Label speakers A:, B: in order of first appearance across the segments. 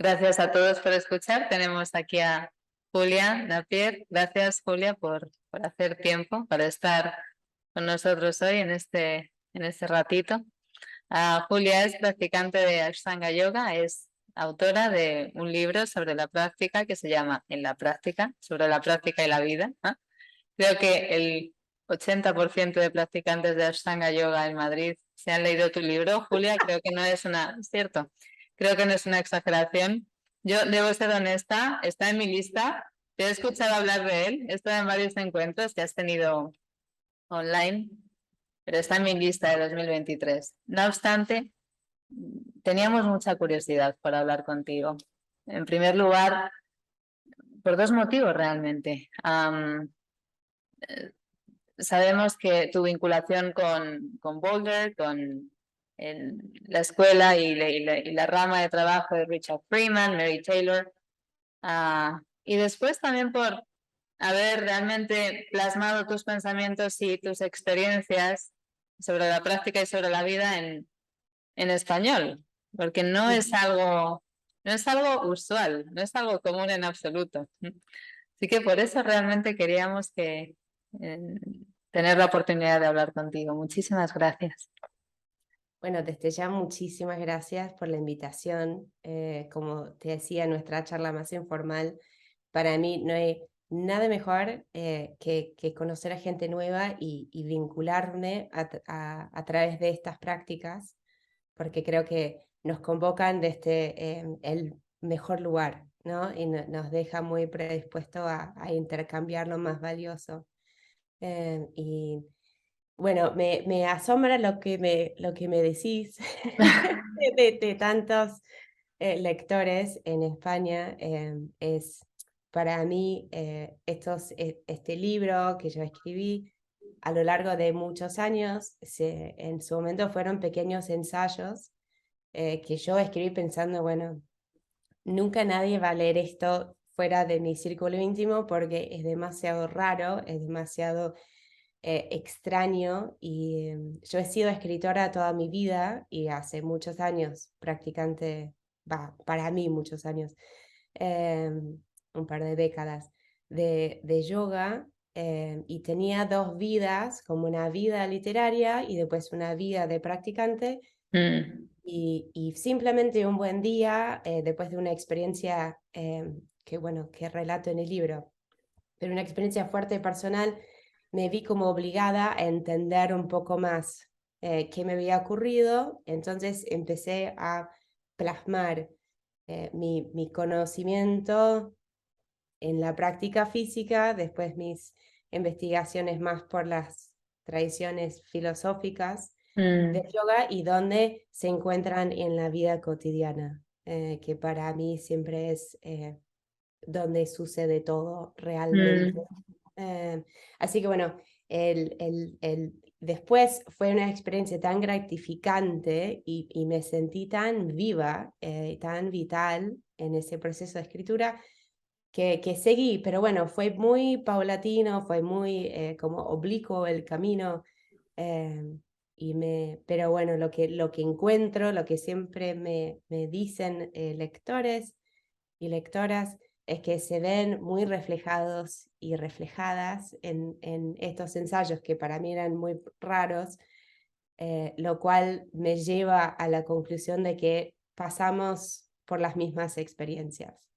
A: Gracias a todos por escuchar. Tenemos aquí a Julia Napier. Gracias, Julia, por hacer tiempo para estar con nosotros hoy en este ratito. Julia es practicante de Ashtanga Yoga, es autora de un libro sobre la práctica que se llama En la práctica, sobre la práctica y la vida, ¿no? Creo que el 80% de practicantes de Ashtanga Yoga en Madrid se han leído tu libro, Julia. Creo que no es cierto, creo que no es una exageración. Yo debo ser honesta, está en mi lista. Te he escuchado hablar de él, he estado en varios encuentros que has tenido online, pero está en mi lista de 2023. No obstante, teníamos mucha curiosidad por hablar contigo. En primer lugar, por dos motivos realmente. Sabemos que tu vinculación con Boulder, con la escuela y la rama de trabajo de Richard Freeman, Mary Taylor, y después también por haber realmente plasmado tus pensamientos y tus experiencias sobre la práctica y sobre la vida en español, porque no es algo usual, no es algo común en absoluto. Así que por eso realmente queríamos eh, tener la oportunidad de hablar contigo. Muchísimas gracias.
B: Bueno, desde ya muchísimas gracias por la invitación. Como te decía, nuestra charla más informal, para mí no hay nada mejor que conocer a gente nueva y vincularme a través de estas prácticas, porque creo que nos convocan desde el mejor lugar, ¿no? Y nos deja muy predispuesto a intercambiar lo más valioso. Y bueno, me asombra lo que me decís de tantos lectores en España. Es para mí este libro que yo escribí a lo largo de muchos años, en su momento fueron pequeños ensayos que yo escribí pensando, bueno, nunca nadie va a leer esto fuera de mi círculo íntimo porque es demasiado raro, es demasiado extraño, y yo he sido escritora toda mi vida y hace muchos años practicante, para mí muchos años, un par de décadas de yoga, y tenía dos vidas, como una vida literaria y después una vida de practicante.
A: Mm,
B: Y simplemente un buen día, después de una experiencia que relato en el libro, pero una experiencia fuerte y personal, me vi como obligada a entender un poco más qué me había ocurrido. Entonces empecé a plasmar mi conocimiento en la práctica física, después mis investigaciones más por las tradiciones filosóficas del
A: mm,
B: yoga y donde se encuentran en la vida cotidiana, que para mí siempre es donde sucede todo realmente.
A: mm,
B: Así que bueno, después fue una experiencia tan gratificante y me sentí tan viva, tan vital en ese proceso de escritura que seguí, pero bueno, fue muy paulatino, fue muy como oblicuo el camino. Pero bueno, lo que encuentro, lo que siempre me dicen lectores y lectoras, es que se ven muy reflejados y reflejadas en estos ensayos que para mí eran muy raros, lo cual me lleva a la conclusión de que pasamos por las mismas experiencias.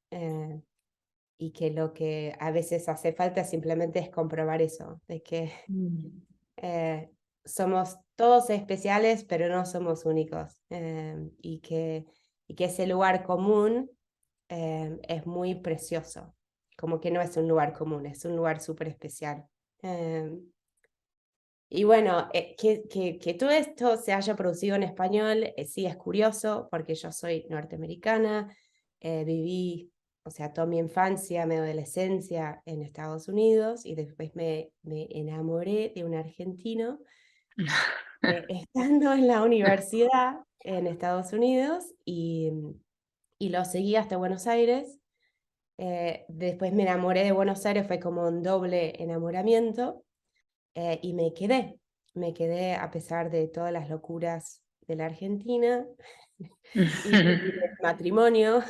B: Y que lo que a veces hace falta simplemente es comprobar eso, de que
A: mm,
B: eh, somos todos especiales, pero no somos únicos, y que ese lugar común es muy precioso, como que no es un lugar común, es un lugar súper especial. Y bueno, que todo esto se haya producido en español, sí es curioso, porque yo soy norteamericana, viví, o sea, toda mi infancia, mi adolescencia en Estados Unidos, y después me enamoré de un argentino estando en la universidad en Estados Unidos, y lo seguí hasta Buenos Aires. Después me enamoré de Buenos Aires, fue como un doble enamoramiento. Y me quedé a pesar de todas las locuras de la Argentina. y del matrimonio.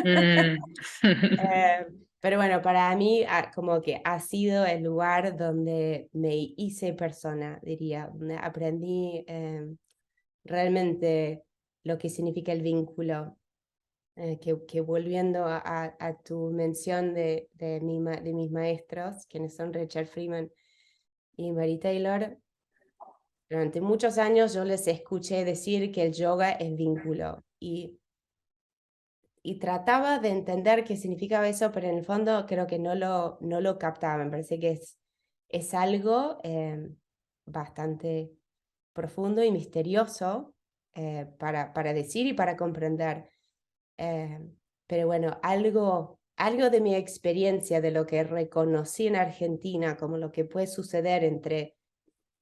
A: Mm.
B: Eh, pero bueno, para mí como que ha sido el lugar donde me hice persona, diría, donde aprendí realmente lo que significa el vínculo. Que volviendo a tu mención de mis maestros, quienes son Richard Freeman y Mary Taylor, durante muchos años yo les escuché decir que el yoga es vínculo y trataba de entender qué significaba eso, pero en el fondo creo que no lo captaba. Me parece que es algo bastante profundo y misterioso para decir y para comprender. Eh, pero bueno, algo de mi experiencia, de lo que reconocí en Argentina, como lo que puede suceder entre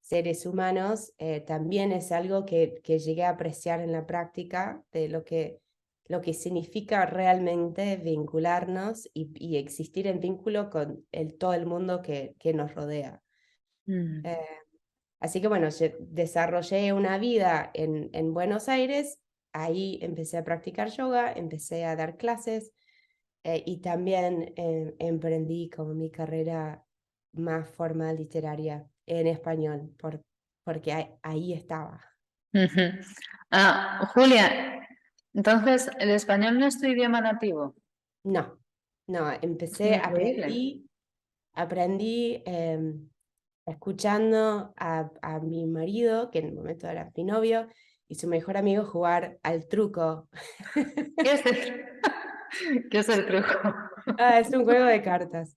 B: seres humanos, también es algo que llegué a apreciar en la práctica, de lo que significa realmente vincularnos y existir en vínculo con todo el mundo que nos rodea.
A: Mm.
B: Eh, Así que bueno, desarrollé una vida en Buenos Aires, ahí empecé a practicar yoga, empecé a dar clases y también emprendí como mi carrera más formal literaria en español, porque ahí estaba.
A: Ujú. Julia, entonces, ¿el español no es tu idioma nativo?
B: No, no,
A: Increíble.
B: aprendí escuchando a mi marido, que en el momento era mi novio, y su mejor amigo jugar al truco.
A: ¿Qué es el, ¿Qué es el truco?
B: Es un juego de cartas.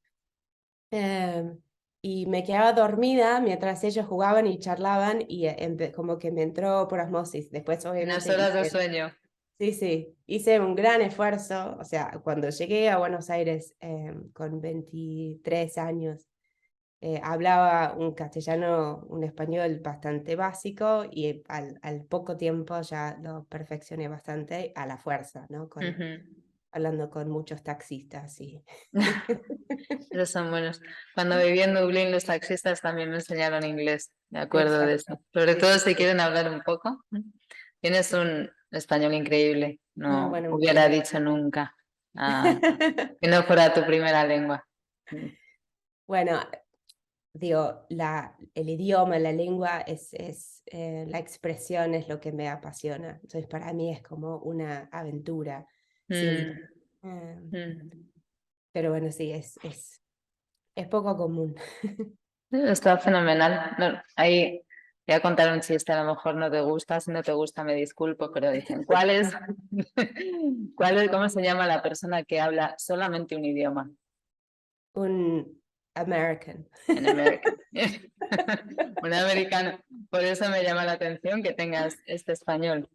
B: Em, y me quedaba dormida mientras ellos jugaban y charlaban y como que me entró por osmosis. Después
A: En las
B: obviamente
A: horas de sueño.
B: sí, sí, hice un gran esfuerzo. O sea, cuando llegué a Buenos Aires con 23 años, hablaba un castellano, un español bastante básico y al poco tiempo ya lo perfeccioné bastante a la fuerza, ¿no?
A: Ujú.
B: Hablando con muchos taxistas y...
A: Esos son buenos. Cuando viví en Dublín, los taxistas también me enseñaron inglés, me acuerdo de
B: Exacto.
A: eso. Sobre
B: Sí,
A: todo
B: sí,
A: si
B: sí.
A: quieren hablar un poco. Tienes un español increíble.
B: No,
A: No
B: bueno, muchas
A: hubiera
B: gracias.
A: dicho nunca que no fuera tu primera lengua.
B: Bueno, digo, el idioma, la lengua la expresión es lo que me apasiona. Entonces, para mí es como una aventura siempre.
A: Mm,
B: Eh,
A: mm.
B: pero bueno, sí, es poco común.
A: Está fenomenal. No, ahí voy a contar un chiste, a lo mejor no te gusta, si no te gusta me disculpo, pero dicen, ¿cómo se llama la persona que habla solamente un idioma
B: Un American.
A: en América? Un americano. Por eso me llama la atención que tengas este español.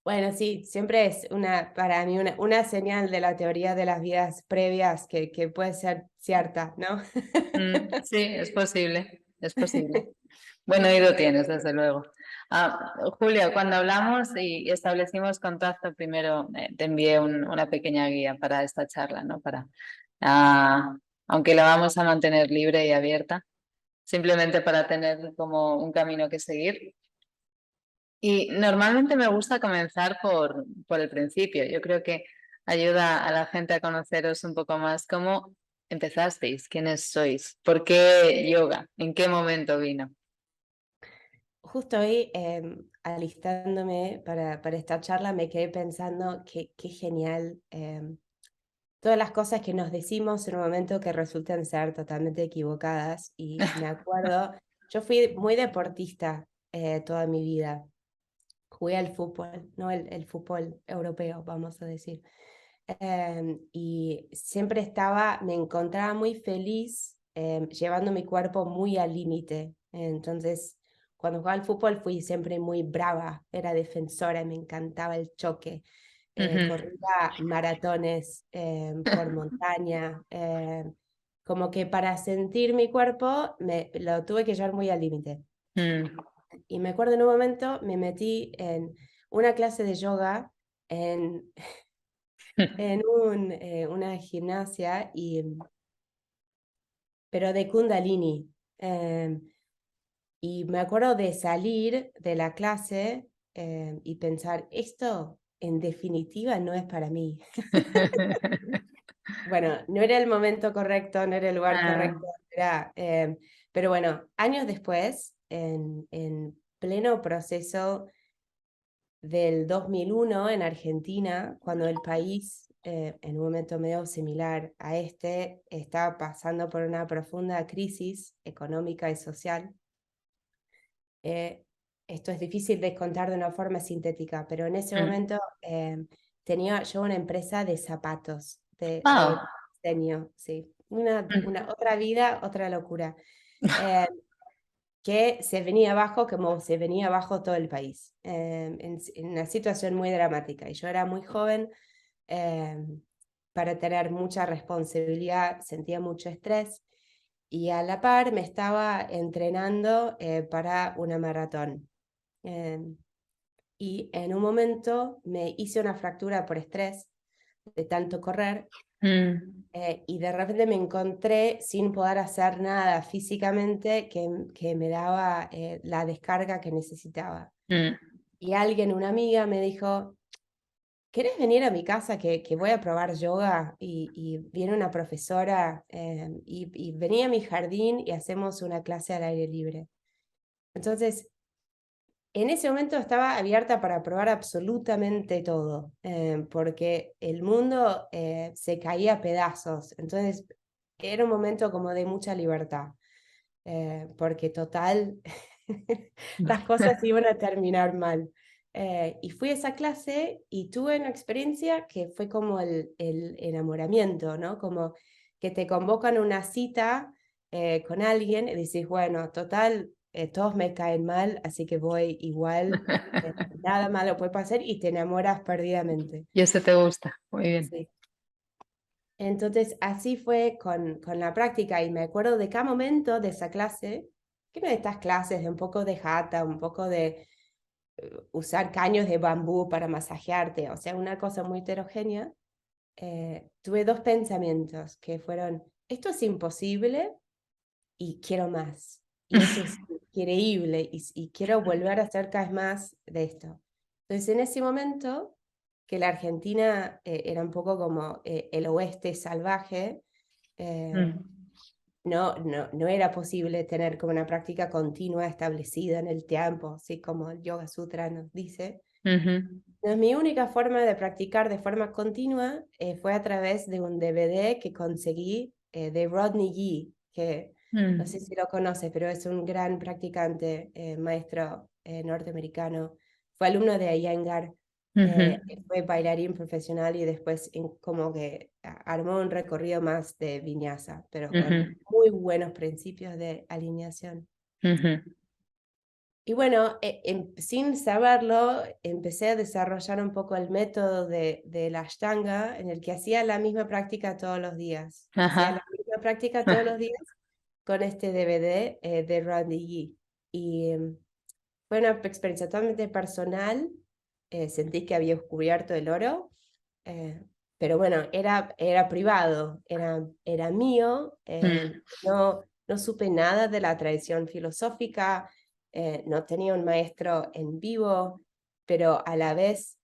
B: Bueno, sí, siempre es para mí una señal de la teoría de las vidas previas que puede ser cierta, ¿no?
A: Sí, es posible, es posible. Bueno, ahí lo tienes, desde luego. Julia, cuando hablamos y establecimos contacto, primero te envié una pequeña guía para esta charla, ¿no? Ah, aunque la vamos a mantener libre y abierta, simplemente para tener como un camino que seguir. Y normalmente me gusta comenzar por el principio. Yo creo que ayuda a la gente a conoceros un poco más cómo empezasteis, quiénes sois, por qué yoga, en qué momento vino.
B: Justo hoy, alistándome para esta charla, me quedé pensando qué genial todas las cosas que nos decimos en un momento que resultan ser totalmente equivocadas. Y me acuerdo, yo fui muy deportista toda mi vida. Jugué al fútbol, ¿no? El fútbol europeo, vamos a decir. Y siempre me encontraba muy feliz llevando mi cuerpo muy al límite. Entonces, cuando jugaba al fútbol fui siempre muy brava, era defensora, me encantaba el choque.
A: Ujú.
B: Corría maratones por montaña, como que para sentir mi cuerpo lo tuve que llevar muy al límite.
A: Mm.
B: Y me acuerdo en un momento me metí en una clase de yoga en, en una gimnasia, pero de Kundalini. Y me acuerdo de salir de la clase y pensar, esto en definitiva no es para mí. Bueno, no era el momento correcto, no era el lugar correcto, pero bueno, años después, en pleno proceso del 2001 en Argentina, cuando el país, en un momento medio similar a este, estaba pasando por una profunda crisis económica y social. Esto es difícil de contar de una forma sintética, pero en ese momento tenía yo una empresa de zapatos, de diseño, sí. Una otra vida, otra locura. Que se venía abajo como se venía abajo todo el país, en una situación muy dramática. Y yo era muy joven para tener mucha responsabilidad, sentía mucho estrés y a la par me estaba entrenando para una maratón. Y en un momento me hice una fractura por estrés de tanto correr. Y de repente me encontré sin poder hacer nada físicamente que me daba la descarga que necesitaba. Y alguien, una amiga, me dijo, ¿querés venir a mi casa que voy a probar yoga? Y viene una profesora y venía a mi jardín y hacemos una clase al aire libre. Entonces, en ese momento estaba abierta para probar absolutamente todo, porque el mundo se caía a pedazos. Entonces, era un momento como de mucha libertad, porque total, las cosas iban a terminar mal. Y fui a esa clase y tuve una experiencia que fue como el enamoramiento, ¿no? Como que te convocan a una cita con alguien y dices, bueno, total, todos me caen mal, así que voy igual, nada malo puede pasar y te enamoras perdidamente.
A: Y eso te gusta, muy bien.
B: Sí. Entonces, así fue con la práctica y me acuerdo de cada momento de esa clase, que no de estas clases de un poco de jata, un poco de usar caños de bambú para masajearte, o sea, una cosa muy heterogénea. Tuve dos pensamientos que fueron, esto es imposible y quiero más. Y esto es increíble y quiero volver a hacer cada vez más de esto. Entonces, en ese momento, que la Argentina era un poco como el oeste salvaje, no era posible tener como una práctica continua establecida en el tiempo, así como el Yoga Sutra nos dice. Entonces, mi única forma de practicar de forma continua fue a través de un DVD que conseguí de Rodney Yee, que no sé si lo conoces, pero es un gran practicante, maestro norteamericano. Fue alumno de Iyengar, fue bailarín profesional y después como que armó un recorrido más de vinyasa, pero con muy buenos principios de alineación. Y bueno, sin saberlo, empecé a desarrollar un poco el método de la Ashtanga, en el que hacía la misma práctica todos los días. Hacía la misma práctica todos los días con este DVD de Rodney Yee. Y fue una experiencia totalmente personal. Sentí que había descubierto el oro, pero bueno, era privado, era mío. No supe nada de la tradición filosófica. No tenía un maestro en vivo, pero a la vez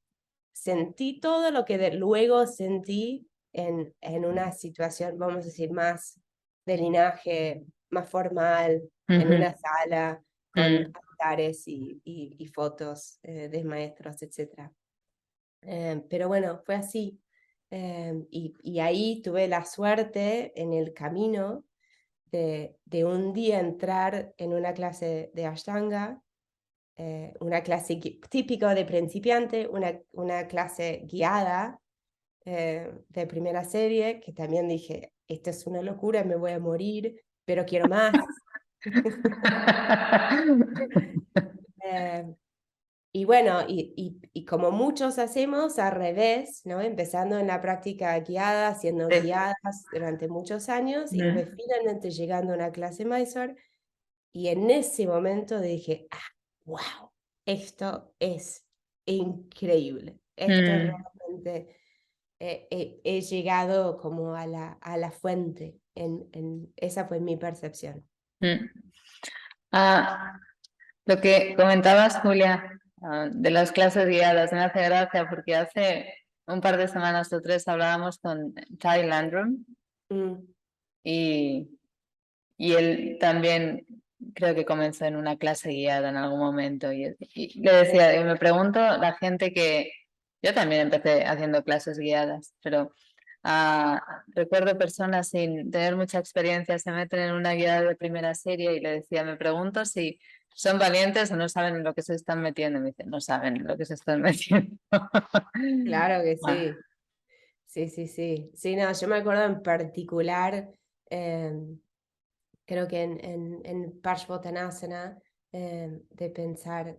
B: sentí todo lo que luego sentí en una situación, vamos a decir, más de linaje, más formal, en una sala con altares y fotos de maestros, etc. Pero bueno, fue así. Y ahí tuve la suerte en el camino de un día entrar en una clase de Ashtanga, una clase típica de principiante, una clase guiada de primera serie, que también dije, esto es una locura, me voy a morir, pero quiero más. Y bueno, y como muchos hacemos al revés, ¿no? Empezando en la práctica guiada, siendo guiadas durante muchos años, y después finalmente llegando a una clase Mysore, y en ese momento dije, wow, esto es increíble, esto realmente, he llegado como a la fuente, esa fue mi percepción.
A: Lo que comentabas, Julia, de las clases guiadas. Me hace gracia porque hace un par de semanas o tres hablábamos con Ty Landrum
B: Mm.
A: y, y él también creo que comenzó en una clase guiada en algún momento y le decía, me pregunto, la gente que... Yo también empecé haciendo clases guiadas, pero recuerdo personas sin tener mucha experiencia se meten en una guiada de primera serie y le decía, me pregunto si son valientes o no saben en lo que se están metiendo. Y me dice, no saben en lo que se están metiendo.
B: Claro que
A: Ah,
B: sí. Sí, sí, sí. Sí, no, yo me acuerdo en particular, creo que en Parsvottanasana, de pensar,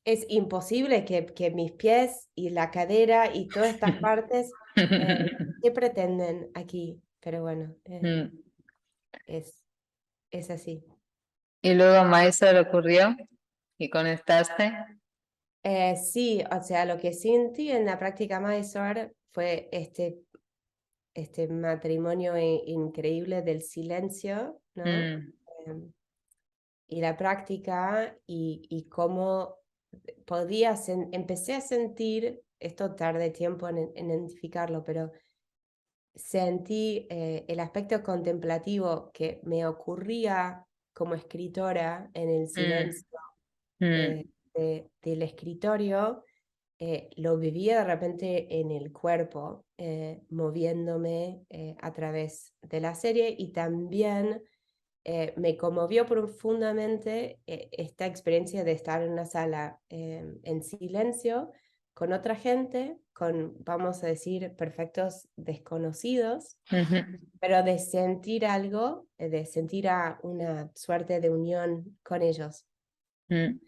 B: es imposible que mis pies y la cadera y todas estas partes, ¿qué pretenden aquí? Pero bueno,
A: mm.
B: es, es así.
A: Y luego a Maestro le ocurrió y conectaste.
B: Sí, o sea, lo que sentí en la práctica Mysore fue este matrimonio increíble del silencio, ¿no?
A: Mm,
B: Em, y la práctica y cómo podía, empecé a sentir, esto tardé tiempo en identificarlo, pero sentí el aspecto contemplativo que me ocurría como escritora en el
A: mm,
B: silencio
A: mm,
B: del escritorio, lo vivía de repente en el cuerpo, moviéndome a través de la serie y también me conmovió profundamente esta experiencia de estar en una sala en silencio con otra gente, con, vamos a decir, perfectos desconocidos,
A: ujú,
B: pero de sentir algo, de sentir una suerte de unión con ellos,
A: mm,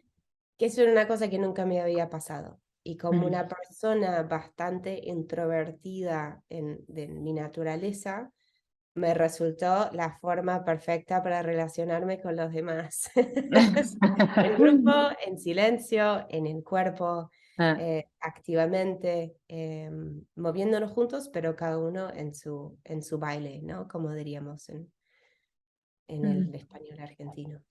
B: que eso era una cosa que nunca me había pasado. Y como
A: mm.
B: una persona bastante introvertida de mi naturaleza, me resultó la forma perfecta para relacionarme con los demás. En grupo, en silencio, en el cuerpo,
A: Ah,
B: activamente, moviéndonos juntos, pero cada uno en su baile, ¿no? Como diríamos en
A: mm.
B: el español argentino.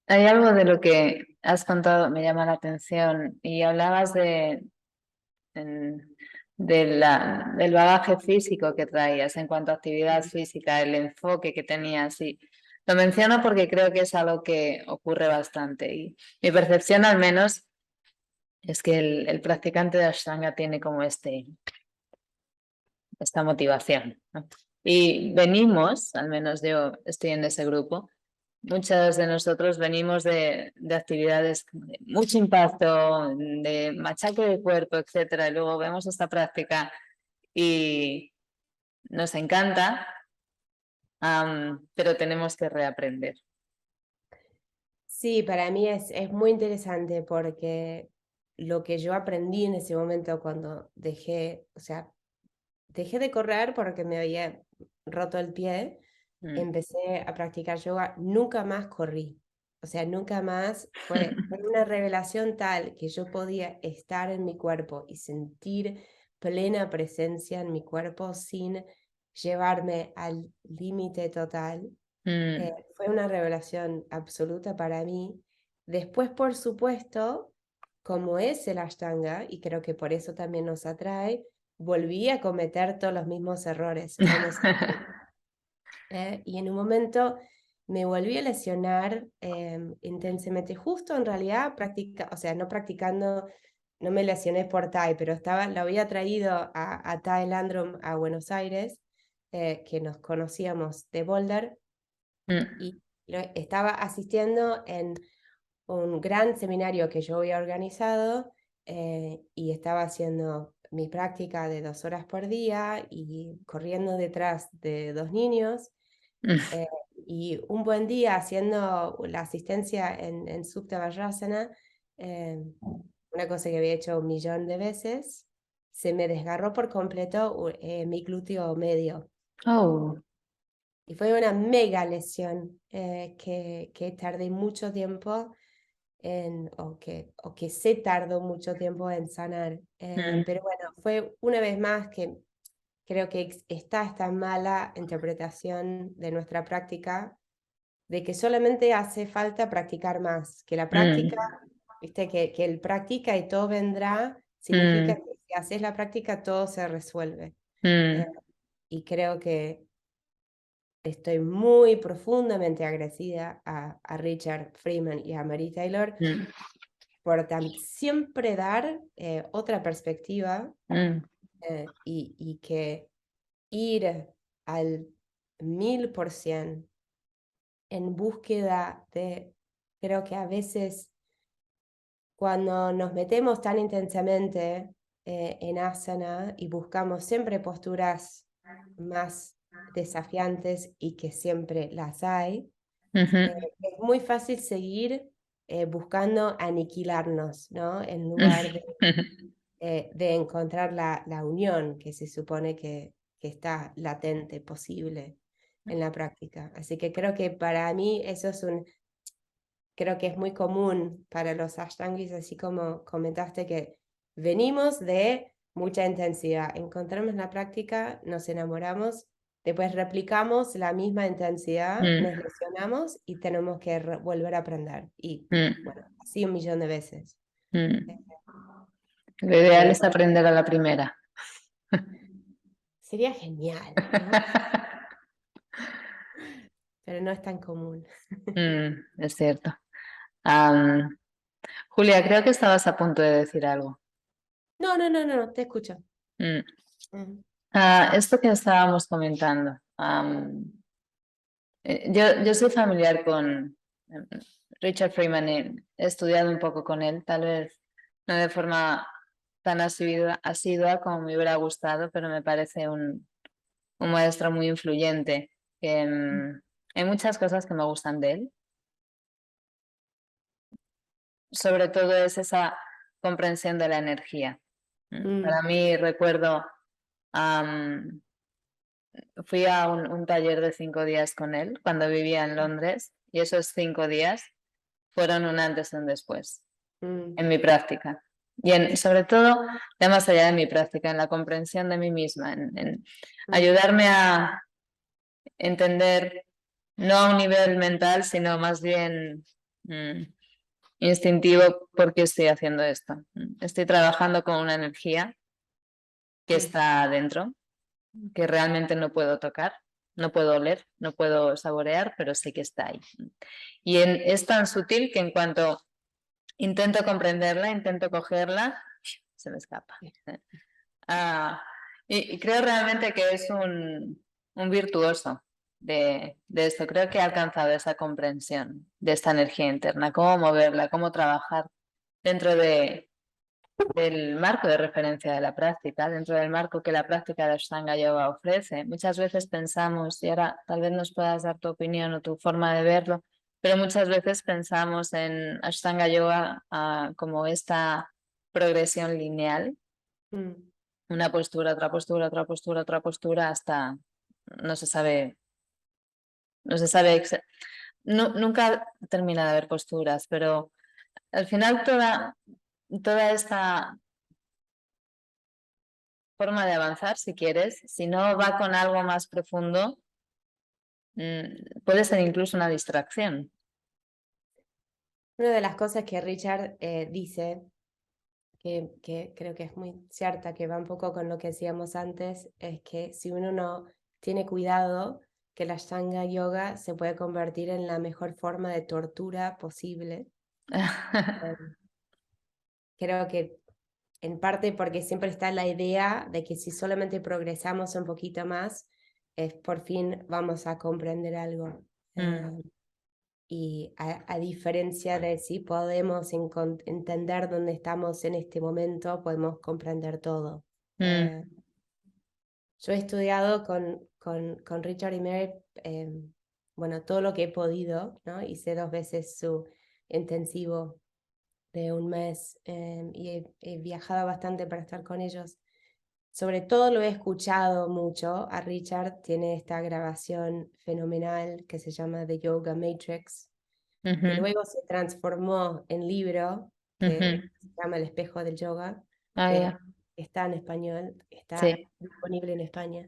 A: Hay algo de lo que has contado, me llama la atención, y hablabas en- del bagaje físico que traías en cuanto a actividad física, el enfoque que tenías. Y lo menciono porque creo que es algo que ocurre bastante. Y mi percepción, al menos, es que el practicante de Ashtanga tiene como esta motivación, ¿no? Y venimos, al menos yo estoy en ese grupo. Muchas de nosotros venimos de actividades de mucho impacto, de machaque de cuerpo, etcétera, y luego vemos esta práctica y nos encanta, pero tenemos que reaprender.
B: Sí, para mí es muy interesante porque lo que yo aprendí en ese momento cuando dejé, o sea, dejé de correr porque me había roto el pie,
A: Mm.
B: empecé a practicar yoga, nunca más corrí. O sea, nunca más fue una revelación tal que yo podía estar en mi cuerpo y sentir plena presencia en mi cuerpo sin llevarme al límite total.
A: Mm,
B: Fue una revelación absoluta para mí. Después, por supuesto, como es el Ashtanga, y creo que por eso también nos atrae, volví a cometer todos los mismos errores, vamos a decir. Y en un momento me volví a lesionar intensamente, justo en realidad, o sea, no practicando, no me lesioné por Thai, pero lo había traído a Thai Landrum a Buenos Aires, que nos conocíamos de Boulder,
A: mm,
B: y estaba asistiendo en un gran seminario que yo había organizado y estaba haciendo mi práctica de 2 horas por día y corriendo detrás de 2 niños.
A: mm,
B: eh, y un buen día haciendo la asistencia en Supta Vajrasana, una cosa que había hecho 1 millón de veces, se me desgarró por completo mi glúteo medio.
A: Oh,
B: Y fue una mega lesión que tardé mucho tiempo o que se tardó mucho tiempo en sanar.
A: mm,
B: Pero bueno, fue una vez más que creo que está esta mala interpretación de nuestra práctica, de que solamente hace falta practicar más, que la práctica
A: mm,
B: viste que el práctica y todo vendrá, significa
A: Mm,
B: que si haces la práctica todo se resuelve.
A: mm,
B: Eh, y creo que estoy muy profundamente agradecida a Richard Freeman y a Mary Taylor
A: mm,
B: por siempre dar otra perspectiva
A: mm,
B: y que ir al 1000% en búsqueda de, creo que a veces cuando nos metemos tan intensamente en asana y buscamos siempre posturas más desafiantes y que siempre las hay,
A: ujú,
B: es muy fácil seguir buscando aniquilarnos, ¿no? En lugar de encontrar la unión que se supone que está latente, posible en la práctica. Así que creo que para mí eso es creo que es muy común para los ashtangis, así como comentaste que venimos de mucha intensidad, encontramos la práctica, nos enamoramos, después replicamos la misma intensidad,
A: mm,
B: nos lesionamos y tenemos que volver a aprender. Y
A: mm,
B: bueno, así 1 millón de veces.
A: mm. Lo ideal
B: Pero
A: es aprender a la primera.
B: sería genial, ¿no? Pero no es tan común.
A: Es cierto. Am, Julia, creo que estabas a punto de decir algo.
B: No, no, no, no, no, te escucho.
A: Mm.
B: Mm,
A: Esto que estábamos comentando. Yo soy familiar con Richard Freeman, he estudiado un poco con él, tal vez no de forma tan asidua como me hubiera gustado, pero me parece un maestro muy influyente. Hay muchas cosas que me gustan de él, sobre todo es esa comprensión de la energía. Para
B: mm,
A: mí recuerdo, fui a un taller de 5 días con él cuando vivía en Londres y esos 5 días fueron un antes y un después
B: mm,
A: en mi práctica. Y sobre todo, ya más allá de mi práctica, en la comprensión de mí misma, en
B: mm,
A: ayudarme a entender, no a un nivel mental, sino más bien instintivo, por qué estoy haciendo esto. Estoy trabajando con una energía que
B: mm,
A: está adentro, que realmente no puedo tocar, no puedo oler, no puedo saborear, pero sé que está ahí. Y es tan sutil que en cuanto intento comprenderla, intento cogerla, se me escapa. Ah, y creo realmente que es un virtuoso de esto. Creo que ha alcanzado esa comprensión de esta energía interna, cómo moverla, cómo trabajar dentro del marco de referencia de la práctica, dentro del marco que la práctica de Ashtanga Yoga ofrece. Muchas veces pensamos, y ahora tal vez nos puedas dar tu opinión o tu forma de verlo, pero muchas veces pensamos en Ashtanga Yoga como esta progresión lineal,
B: mm.
A: una postura, otra postura, otra postura, otra postura, hasta no se sabe, no se sabe, nunca termina de haber posturas, pero al final toda esta forma de avanzar, si quieres, si no va con algo más profundo, puede ser incluso una distracción.
B: Una de las cosas que Richard dice, que creo que es muy cierta, que va un poco con lo que decíamos antes, es que si uno no tiene cuidado, que la Ashtanga Yoga se puede convertir en la mejor forma de tortura posible. Eh, Creo que en parte porque siempre está la idea de que si solamente progresamos un poquito más, por fin vamos a comprender algo.
A: Mm,
B: Y a diferencia de si podemos entender dónde estamos en este momento, podemos comprender todo.
A: mm,
B: Yo he estudiado con Richard y Mary, bueno, todo lo que he podido, ¿no? Hice 2 veces su intensivo de 1 mes y he viajado bastante para estar con ellos. Sobre todo lo he escuchado mucho. A Richard tiene esta grabación fenomenal que se llama The Yoga Matrix, que
A: ujú,
B: luego se transformó en libro, que
A: ujú.
B: se llama El espejo del yoga,
A: Ah,
B: que
A: ya.
B: está en español, está
A: Sí.
B: disponible en España.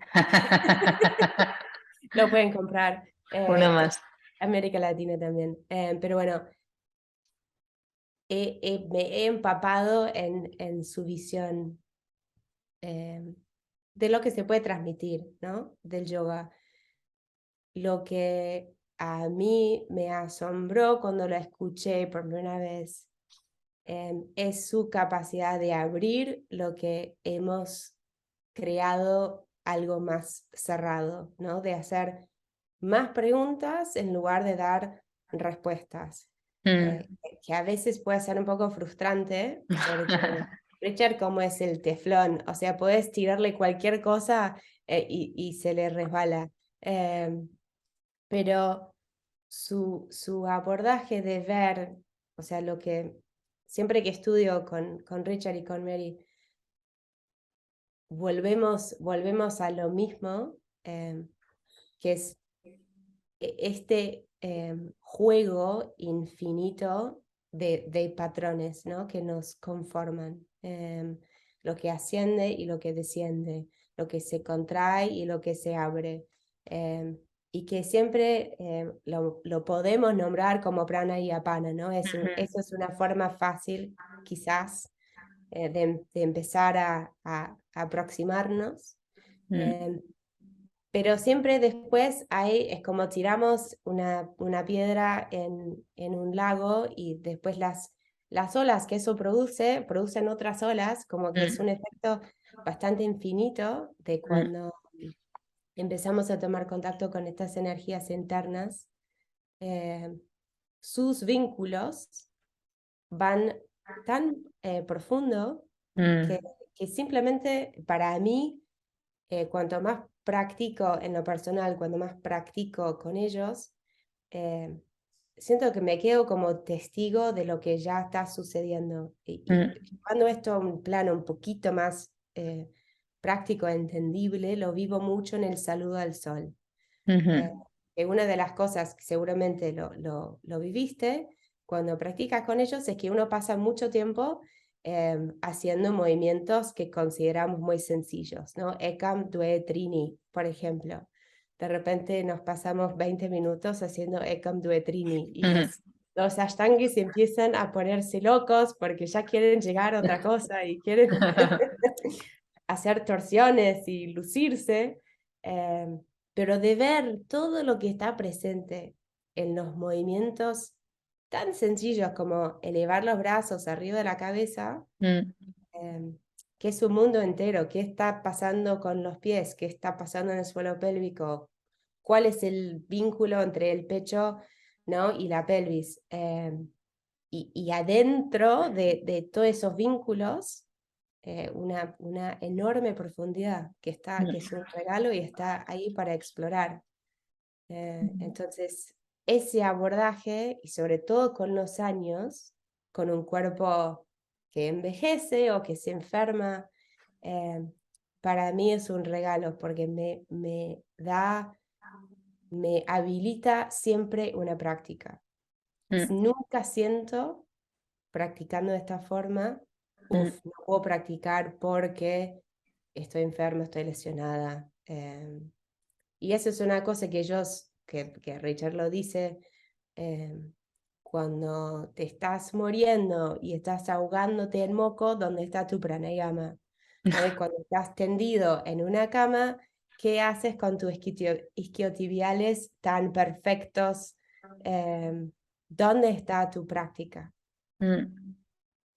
B: Lo pueden comprar.
A: Uno más.
B: América Latina también. Pero bueno, me he empapado en su visión de lo que se puede transmitir, ¿no? Del yoga. Lo que a mí me asombró cuando lo escuché por primera vez es su capacidad de abrir lo que hemos creado algo más cerrado, ¿no? De hacer más preguntas en lugar de dar respuestas, que a veces puede ser un poco frustrante, porque Richard como es el teflón, o sea, puedes tirarle cualquier cosa y se le resbala. Pero su abordaje de ver, o sea, lo que siempre que estudio con Richard y con Mary, volvemos a lo mismo, que es este juego infinito de patrones, ¿no? Que nos conforman, lo que asciende y lo que desciende, lo que se contrae y lo que se abre, y que siempre lo podemos nombrar como prana y apana, ¿no? Eso es una forma fácil, quizás, de empezar a aproximarnos. Pero siempre después ahí es como tiramos una piedra en un lago y después las olas que eso producen otras olas, como que es un efecto bastante infinito de cuando empezamos a tomar contacto con estas energías internas. Sus vínculos van tan profundo que simplemente para mí cuanto más practico en lo personal, cuando más practico con ellos, siento que me quedo como testigo de lo que ya está sucediendo. Y cuando esto a un plano un poquito más práctico, entendible, lo vivo mucho en el saludo al sol. Que una de las cosas que seguramente lo viviste cuando practicas con ellos es que uno pasa mucho tiempo haciendo movimientos que consideramos muy sencillos, ¿no? Ekam Due Trini, por ejemplo. De repente nos pasamos 20 minutos haciendo Ekam Due Trini y los ashtangis empiezan a ponerse locos porque ya quieren llegar a otra cosa y quieren hacer torsiones y lucirse, pero de ver todo lo que está presente en los movimientos tan sencillos como elevar los brazos arriba de la cabeza, que es un mundo entero, qué está pasando con los pies, qué está pasando en el suelo pélvico, cuál es el vínculo entre el pecho, ¿no? y la pelvis. Y adentro de todos esos vínculos, una enorme profundidad que es un regalo y está ahí para explorar. Entonces, ese abordaje, y sobre todo con los años, con un cuerpo que envejece o que se enferma, para mí es un regalo porque me habilita siempre una práctica. Nunca siento, practicando de esta forma, no puedo practicar porque estoy enferma, estoy lesionada. Y eso es una cosa que que Richard lo dice, cuando te estás muriendo y estás ahogándote en moco, ¿dónde está tu pranayama? ¿No? Y cuando estás tendido en una cama, ¿qué haces con tus isquiotibiales tan perfectos? ¿Dónde está tu práctica?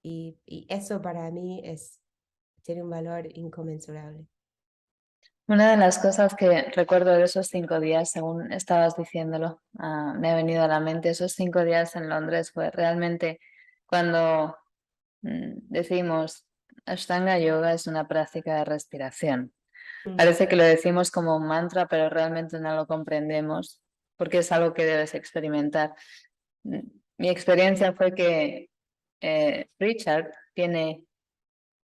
B: Y eso para mí tiene un valor inconmensurable.
A: Una de las cosas que recuerdo de esos 5 días, según estabas diciéndolo, me ha venido a la mente, esos 5 días en Londres fue realmente cuando decimos Ashtanga Yoga es una práctica de respiración. Parece que lo decimos como un mantra, pero realmente no lo comprendemos porque es algo que debes experimentar. Mi experiencia fue que Richard tiene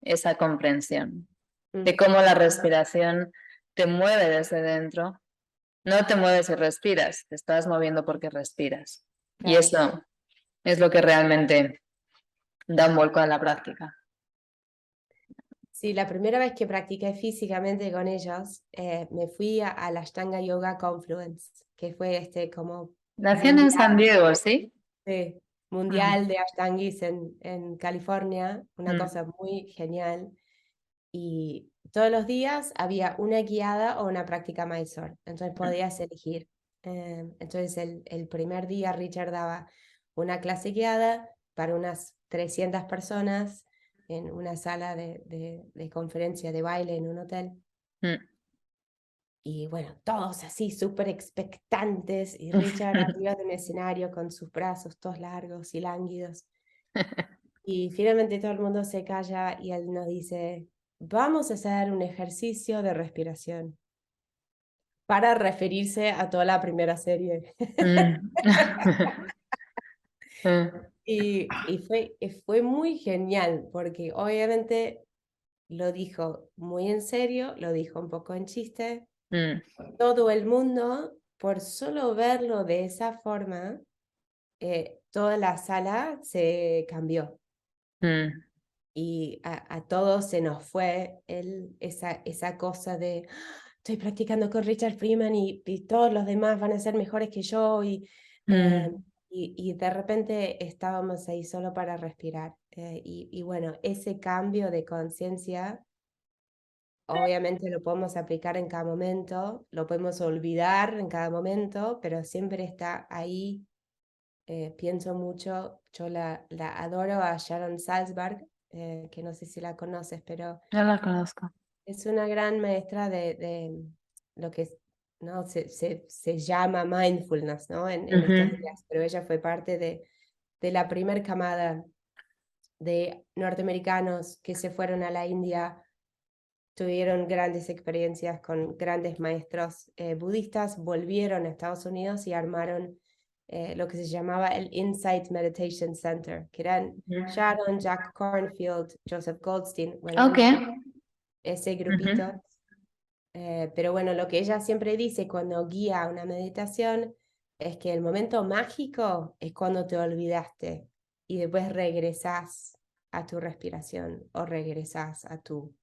A: esa comprensión de cómo la respiración te mueve desde dentro. No te mueves y respiras, te estás moviendo porque respiras. Y eso es lo que realmente da un vuelco a la práctica.
B: Sí, la primera vez que practiqué físicamente con ellos, me fui a la Ashtanga Yoga Confluence, que fue como
A: La hacían en San Diego, ¿sí?
B: Sí, mundial de Ashtangis en California, una
A: mm,
B: cosa muy genial. Y todos los días había una guiada o una práctica Mysore, entonces podías elegir. Entonces el primer día Richard daba una clase guiada para unas 300 personas en una sala de conferencia de baile en un hotel.
A: mm.
B: Y bueno, todos así súper expectantes y Richard arriba de un escenario con sus brazos todos largos y lánguidos. Y finalmente todo el mundo se calla y él nos dice, vamos a hacer un ejercicio de respiración para referirse a toda la primera serie.
A: Mm. Mm,
B: Y fue muy genial porque obviamente lo dijo muy en serio, lo dijo un poco en chiste.
A: mm,
B: Todo el mundo, por solo verlo de esa forma, toda la sala se cambió.
A: mm,
B: Y a todos se nos fue esa cosa de estoy practicando con Richard Freeman y todos los demás van a ser mejores que yo
A: mm.
B: y de repente estábamos ahí solo para respirar. Y bueno, ese cambio de conciencia obviamente lo podemos aplicar en cada momento, lo podemos olvidar en cada momento, pero siempre está ahí. Pienso mucho, yo la adoro a Sharon Salzberg, que no sé si la conoces, pero
A: No la conozco.
B: es una gran maestra de lo que ¿no? se llama mindfulness, ¿no? En estos
A: Ujú,
B: días, pero ella fue parte de la primer camada de norteamericanos que se fueron a la India, tuvieron grandes experiencias con grandes maestros budistas, volvieron a Estados Unidos y armaron lo que se llamaba el Insight Meditation Center, que eran
A: ujú.
B: Sharon, Jack Cornfield, Joseph Goldstein, bueno,
A: Ok.
B: eran ese
A: Ujú,
B: grupito. Pero bueno, lo que ella siempre dice cuando guía una meditación es que el momento mágico es cuando te olvidaste y después regresás a tu respiración o regresás a tu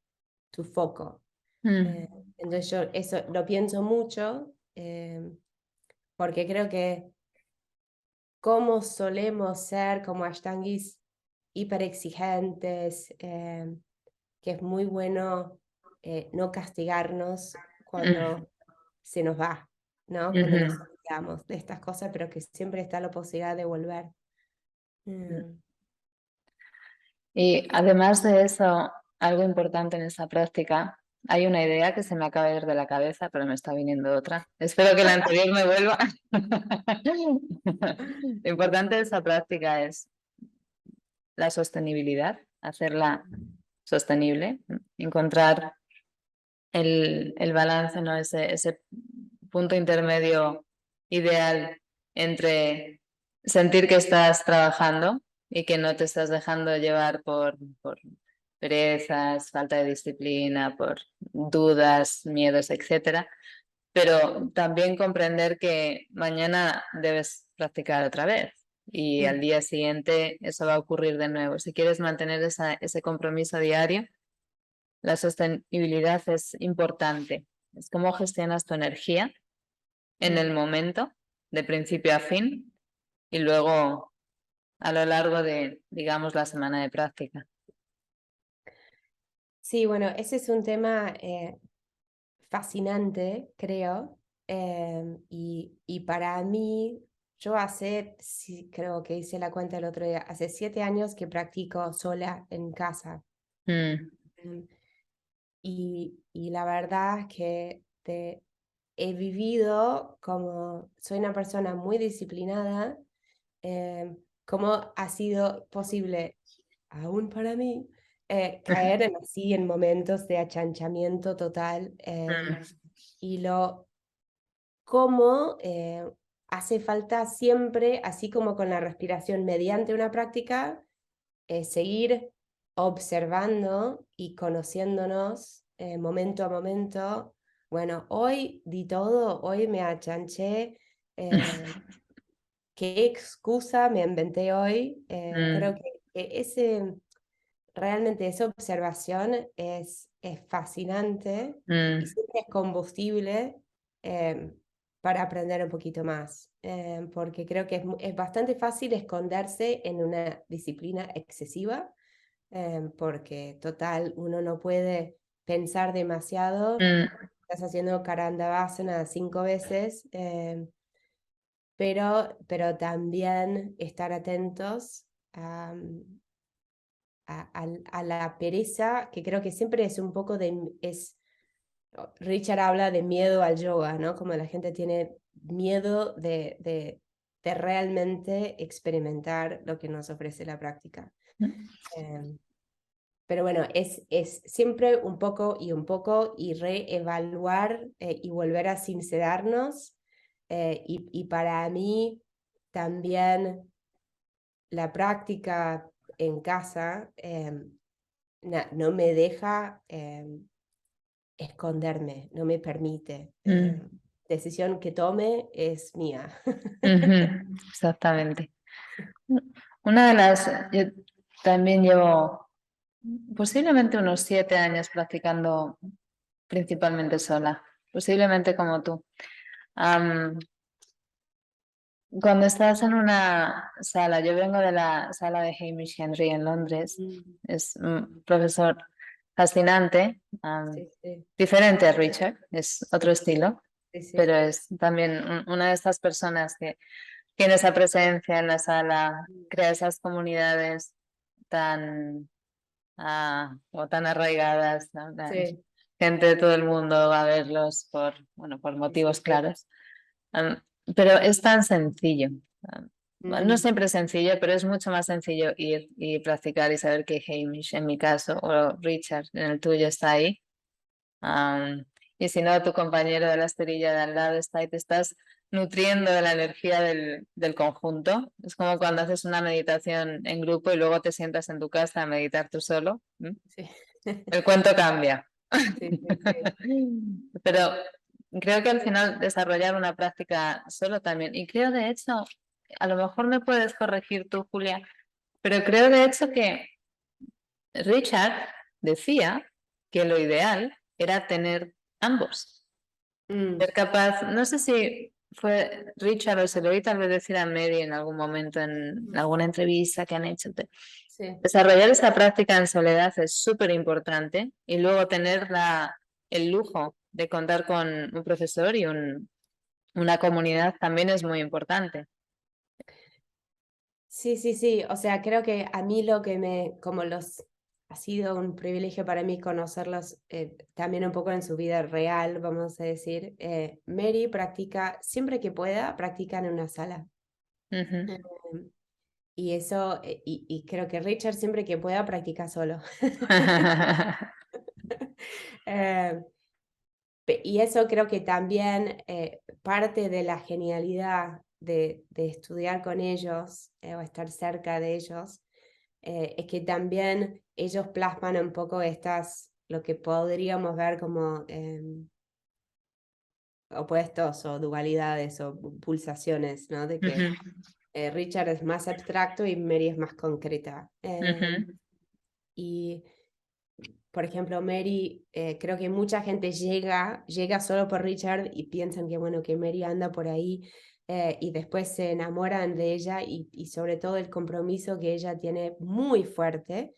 B: foco.
A: mm,
B: Eh, entonces yo eso lo pienso mucho porque creo que como solemos ser como ashtangis hiperexigentes, que es muy bueno no castigarnos
A: mm,
B: cuando se nos va, ¿no? Cuando nos
A: ujú.
B: olvidamos de estas cosas, pero que siempre está la posibilidad de volver. Mm,
A: Y además de eso, algo importante en esta práctica, hay una idea que se me acaba de ir de la cabeza, pero me está viniendo otra. Espero que la anterior me vuelva. Lo importante de esta práctica es la sostenibilidad, hacerla sostenible, encontrar el balance, ¿no? Ese punto intermedio ideal entre sentir que estás trabajando y que no te estás dejando llevar por perezas, falta de disciplina, por dudas, miedos, etcétera, pero también comprender que mañana debes practicar otra vez y al
B: mm,
A: día siguiente eso va a ocurrir de nuevo. Si quieres mantener ese compromiso diario, la sostenibilidad es importante. Es cómo gestionas tu energía en el
B: mm.
A: momento, de principio a fin, y luego a lo largo de, digamos, la semana de práctica.
B: Sí, bueno, ese es un tema fascinante, creo, y para mí, yo hace, sí, creo que hice la cuenta el otro día, hace 7 años que practico sola en casa.
A: Mm,
B: Em, y la verdad es que he vivido como, soy una persona muy disciplinada, cómo ha sido posible, aún para mí, caer en así en momentos de achanchamiento total
A: mm,
B: y cómo hace falta siempre, así como con la respiración mediante una práctica, seguir observando y conociéndonos momento a momento. Bueno, hoy di todo, hoy me achanché. ¿Qué excusa me inventé hoy? Creo
A: mm,
B: que realmente esa observación es fascinante y
A: mm,
B: siempre es combustible. para aprender un poquito más, porque creo que es bastante fácil esconderse en una disciplina excesiva, porque total, uno no puede pensar demasiado,
A: Mm,
B: estás haciendo Karandavasana 5 veces, pero también estar atentos a, a la pereza, que creo que siempre es un poco de... Richard habla de miedo al yoga, ¿no? Como la gente tiene miedo de realmente experimentar lo que nos ofrece la práctica.
A: mm,
B: Pero bueno, es siempre un poco y reevaluar y volver a sincerarnos. Y para mí también la práctica en casa no me deja esconderme, no me permite.
A: mm,
B: Decisión que tome es mía.
A: ujú, exactamente. Una de las, yo también llevo posiblemente unos 7 años practicando principalmente sola, posiblemente como tú. Am, Cuando estás en una sala, yo vengo de la sala de Hamish Henry en Londres,
B: Mm,
A: es un profesor fascinante,
B: sí, sí,
A: diferente a Richard, es otro estilo,
B: sí, sí.
A: pero es también una de estas personas que tiene esa presencia en la sala, crea esas comunidades tan, o tan arraigadas, ¿no?
B: Sí,
A: Gente de todo el mundo va a verlos por, bueno, por
B: sí, sí,
A: motivos
B: sí.
A: claros. Pero es tan sencillo. No
B: Mm,
A: siempre es sencillo, pero es mucho más sencillo ir y practicar y saber que Hamish, en mi caso, o Richard, en el tuyo, está ahí. Am, y si no, tu compañero de la esterilla de al lado está y te estás nutriendo de la energía del conjunto. Es como cuando haces una meditación en grupo y luego te sientas en tu casa a meditar tú solo.
B: sí.
A: El cuento cambia.
B: Sí, sí, sí.
A: Pero creo que al final desarrollar una práctica solo también, y creo de hecho, a lo mejor me puedes corregir tú, Julia, pero creo de hecho que Richard decía que lo ideal era tener ambos,
B: Mm,
A: ser capaz, no sé si fue Richard o se lo oí tal vez decir a Mary en algún momento en alguna entrevista que han hecho.
B: sí.
A: Desarrollar esa práctica en soledad es súper importante y luego tener el lujo de contar con un profesor y una comunidad también es muy importante.
B: Sí, sí, sí. O sea, creo que a mí lo que ha sido un privilegio para mí conocerlos también un poco en su vida real, vamos a decir. Mary practica, siempre que pueda, practica en una sala.
A: Ujú.
B: Em, y eso, y creo que Richard siempre que pueda practica solo. Eh, y eso creo que también parte de la genialidad de estudiar con ellos o estar cerca de ellos, es que también ellos plasman un poco lo que podríamos ver como opuestos o dualidades o pulsaciones, ¿no? De que
A: Ujú,
B: Richard es más abstracto y Mary es más concreta.
A: ujú,
B: Y por ejemplo, Mary, creo que mucha gente llega solo por Richard y piensan que, bueno, que Mary anda por ahí y después se enamoran de ella y sobre todo el compromiso que ella tiene muy fuerte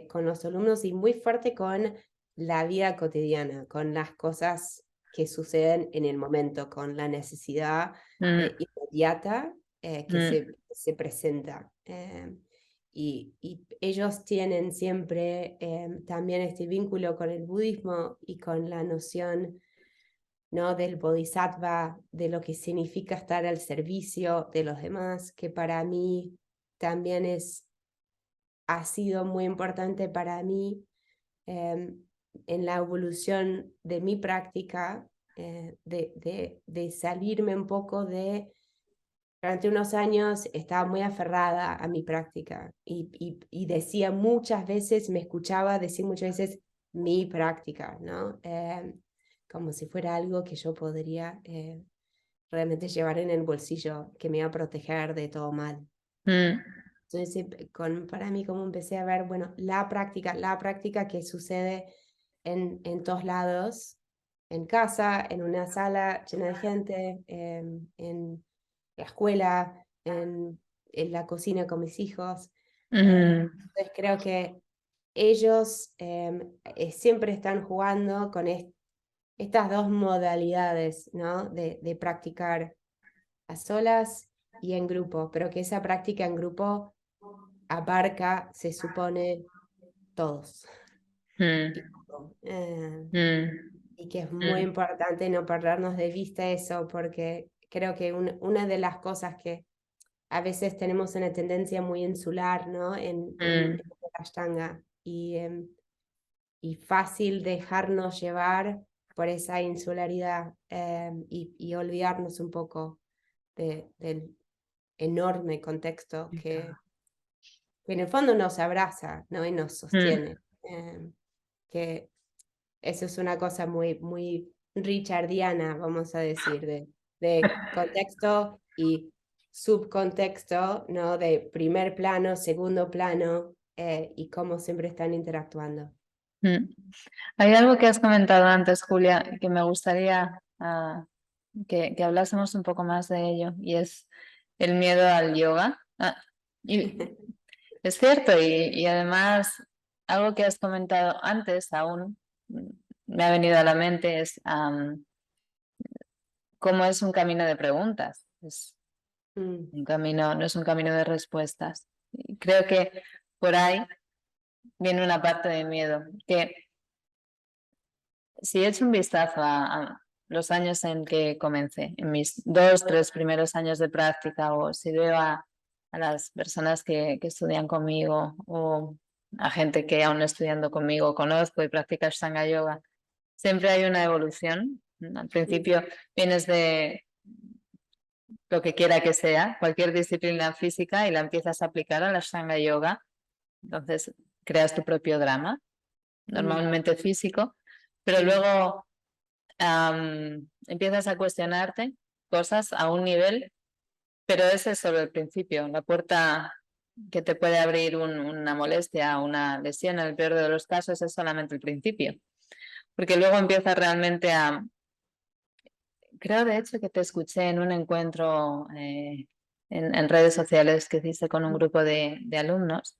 B: con los alumnos y muy fuerte con la vida cotidiana, con las cosas que suceden en el momento, con la necesidad
A: mm,
B: inmediata que
A: mm,
B: se presenta. Y ellos tienen siempre también este vínculo con el budismo y con la noción, ¿no? Del bodhisattva, de lo que significa estar al servicio de los demás, que para mí también ha sido muy importante para mí en la evolución de mi práctica, de salirme un poco de durante unos años estaba muy aferrada a mi práctica y decía muchas veces, me escuchaba decir muchas veces mi práctica, ¿no? Como si fuera algo que yo podría realmente llevar en el bolsillo, que me iba a proteger de todo mal.
A: mm,
B: Entonces, para mí, como empecé a ver, bueno, la práctica que sucede en todos lados, en casa, en una sala llena de gente, en la escuela, en la cocina con mis hijos. Entonces creo que ellos siempre están jugando con estas dos modalidades, ¿no? De practicar a solas y en grupo, pero que esa práctica en grupo abarca, se supone, todos. Y que es muy importante no perdernos de vista eso, porque creo que una de las cosas que a veces tenemos una tendencia muy insular, ¿no? En el Ashtanga, y fácil dejarnos llevar por esa insularidad, y olvidarnos un poco del enorme contexto que en el fondo nos abraza, ¿no? Y nos sostiene. Que eso es una cosa muy, muy richardiana, vamos a decir, de contexto y subcontexto, ¿no? De primer plano, segundo plano, y cómo siempre están interactuando.
A: Hay algo que has comentado antes, Julia, que me gustaría que hablásemos un poco más de ello, y es el miedo al yoga. Y es cierto, y además algo que has comentado antes aún me ha venido a la mente, es cómo es un camino de preguntas, es un camino, no es un camino de respuestas. Y creo que por ahí viene una parte de miedo, que si echo un vistazo a los años en que comencé, en mis 2, 3 primeros años de práctica, o si veo a las personas que estudian conmigo, o a gente que aún estudiando conmigo conozco y practica Ashtanga Yoga, siempre hay una evolución. Al principio vienes de lo que quiera que sea, cualquier disciplina física, y la empiezas a aplicar a la Ashtanga Yoga. Entonces creas tu propio drama, normalmente físico, pero luego empiezas a cuestionarte cosas a un nivel, pero ese es solo el principio. La puerta que te puede abrir una molestia, una lesión, en el peor de los casos, es solamente el principio, porque luego empiezas realmente a... Creo de hecho que te escuché en un encuentro en redes sociales que hiciste con un grupo de alumnos.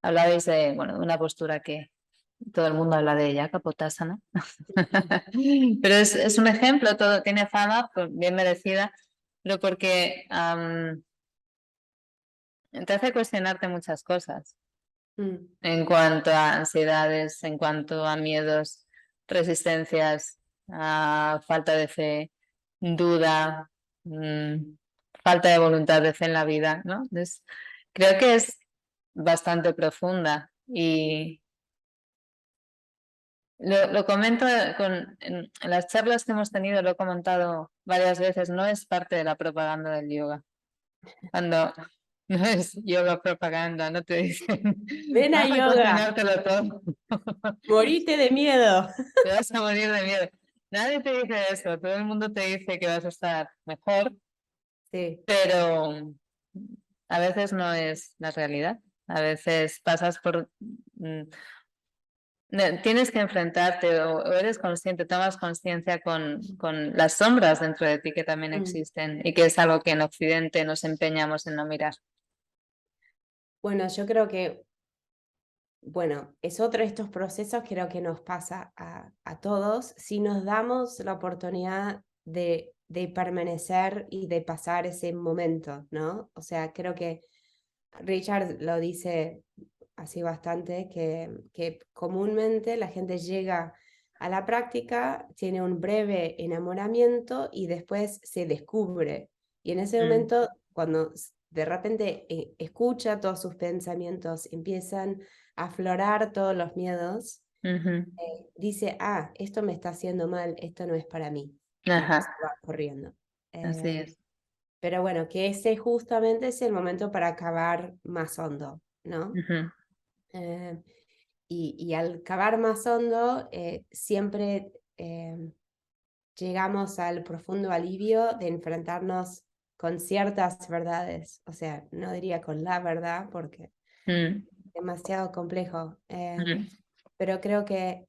A: Hablabais de, bueno, de una postura que todo el mundo habla de ella, Kapotasana. Pero es un ejemplo, todo tiene fama, pues, bien merecida, pero porque te hace cuestionarte muchas cosas en cuanto a ansiedades, en cuanto a miedos, resistencias, a falta de fe, duda, falta de voluntad de fe en la vida, ¿no? Entonces, creo que es bastante profunda, y lo comento en las charlas que hemos tenido, lo he comentado varias veces, no es parte de la propaganda del yoga. Cuando no es yoga propaganda, no te dicen,
B: Ven a
A: vas a
B: yoga,
A: cuestionártelo todo,
B: morite de miedo.
A: te vas a morir de miedo. Nadie te dice eso, todo el mundo te dice que vas a estar mejor,
B: Sí.
A: pero a veces no es la realidad. A veces pasas por... Tienes que enfrentarte, o eres consciente, tomas conciencia con las sombras dentro de ti que también existen, y que es algo que en Occidente nos empeñamos en no mirar.
B: Bueno, yo creo que, bueno, es otro de estos procesos, creo que nos pasa a todos si nos damos la oportunidad de permanecer y de pasar ese momento, ¿no? O sea, creo que Richard lo dice así bastante, que comúnmente la gente llega a la práctica, tiene un breve enamoramiento y después se descubre. Y en ese momento, cuando de repente escucha todos sus pensamientos, empiezan a aflorar todos los miedos, dice, esto me está haciendo mal, esto no es para mí.
A: Ajá.
B: Y se va corriendo.
A: Así es.
B: Pero bueno, que ese justamente es el momento para acabar más hondo, ¿no? Y al cavar más hondo, siempre llegamos al profundo alivio de enfrentarnos con ciertas verdades. O sea, no diría con la verdad porque es demasiado complejo, pero creo que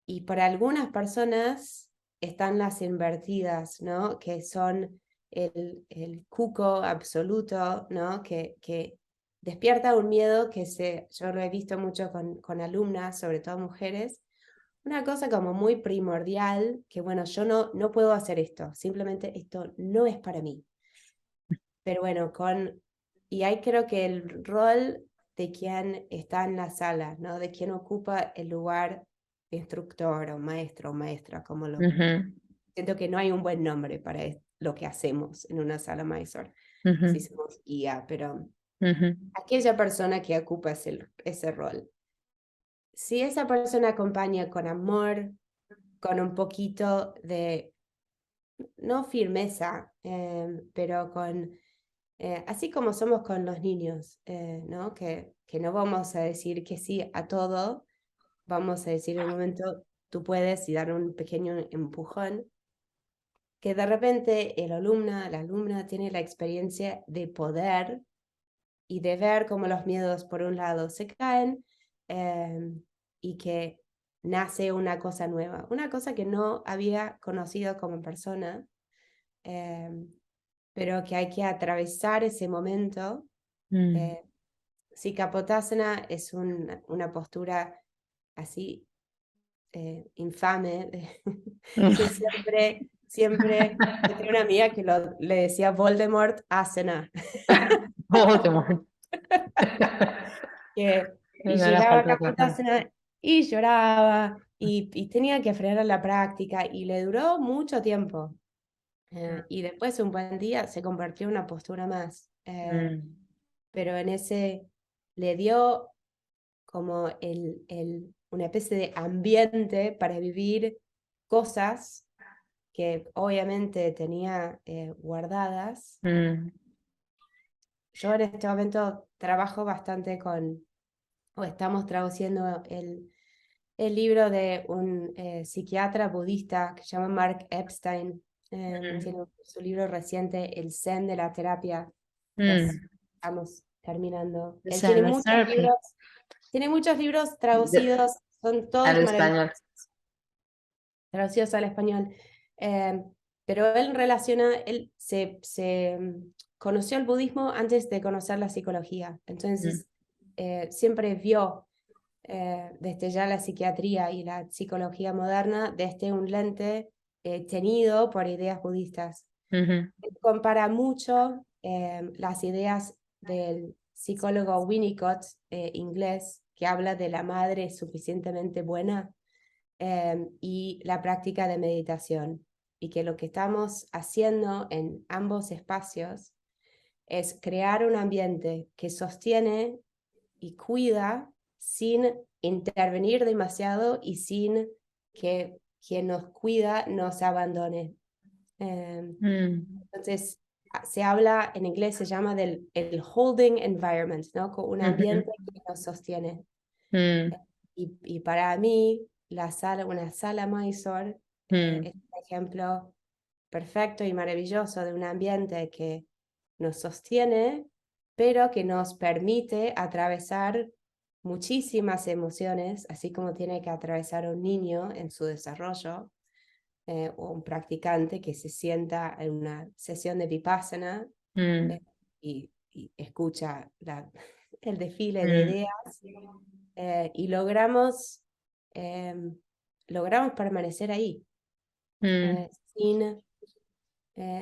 B: y para algunas personas están las invertidas, ¿no? Que son el cuco absoluto, ¿no? Que despierta un miedo yo lo he visto mucho con alumnas, sobre todo mujeres, una cosa como muy primordial, que bueno, yo no puedo hacer esto, simplemente esto no es para mí. Pero bueno, y ahí creo que el rol de quien está en la sala, ¿no? De quien ocupa el lugar de instructor o maestro o maestra, siento que no hay un buen nombre para lo que hacemos en una sala maestra, si somos guía, pero aquella persona que ocupa ese rol. Si esa persona acompaña con amor, con un poquito de, no firmeza, pero así como somos con los niños, ¿no? Que no vamos a decir que sí a todo, vamos a decir en un momento, tú puedes, y dar un pequeño empujón, que de repente la alumna tiene la experiencia de poder y de ver cómo los miedos por un lado se caen, y que nace una cosa nueva, una cosa que no había conocido como persona, pero que hay que atravesar ese momento. Sí, Kapotasana es una postura así infame, que siempre, yo tenía una amiga que le decía Voldemort Asana,
A: Voldemort.
B: y
A: No era
B: llegaba a
A: falta de razón.
B: Kapotasana y lloraba, y tenía que frenar la práctica, y le duró mucho tiempo. Y después un buen día se convirtió en una postura más. Pero en ese le dio como una especie de ambiente para vivir cosas que obviamente tenía guardadas. Yo en este momento trabajo bastante o estamos traduciendo el libro de un psiquiatra budista que se llama Mark Epstein. Tiene su libro reciente, El Zen de la terapia. Estamos terminando.
A: The
B: Él
A: Silence Therapy.
B: tiene muchos libros traducidos, son
A: Al
B: todos
A: español.
B: maravillosos, traducidos al español. Pero él conoció el budismo antes de conocer la psicología. Entonces, siempre vio desde ya la psiquiatría y la psicología moderna desde un lente tenido por ideas budistas. Él compara mucho las ideas del psicólogo Winnicott, inglés, que habla de la madre suficientemente buena, y la práctica de meditación. Y que lo que estamos haciendo en ambos espacios es crear un ambiente que sostiene y cuida sin intervenir demasiado y sin que quien nos cuida nos abandone. Entonces, se habla, en inglés se llama el holding environment, ¿no? Con un ambiente que nos sostiene. Y para mí, una sala Mysore es un ejemplo perfecto y maravilloso de un ambiente que nos sostiene, pero que nos permite atravesar muchísimas emociones, así como tiene que atravesar un niño en su desarrollo, o un practicante que se sienta en una sesión de Vipassana y escucha el desfile de ideas, y logramos permanecer ahí, sin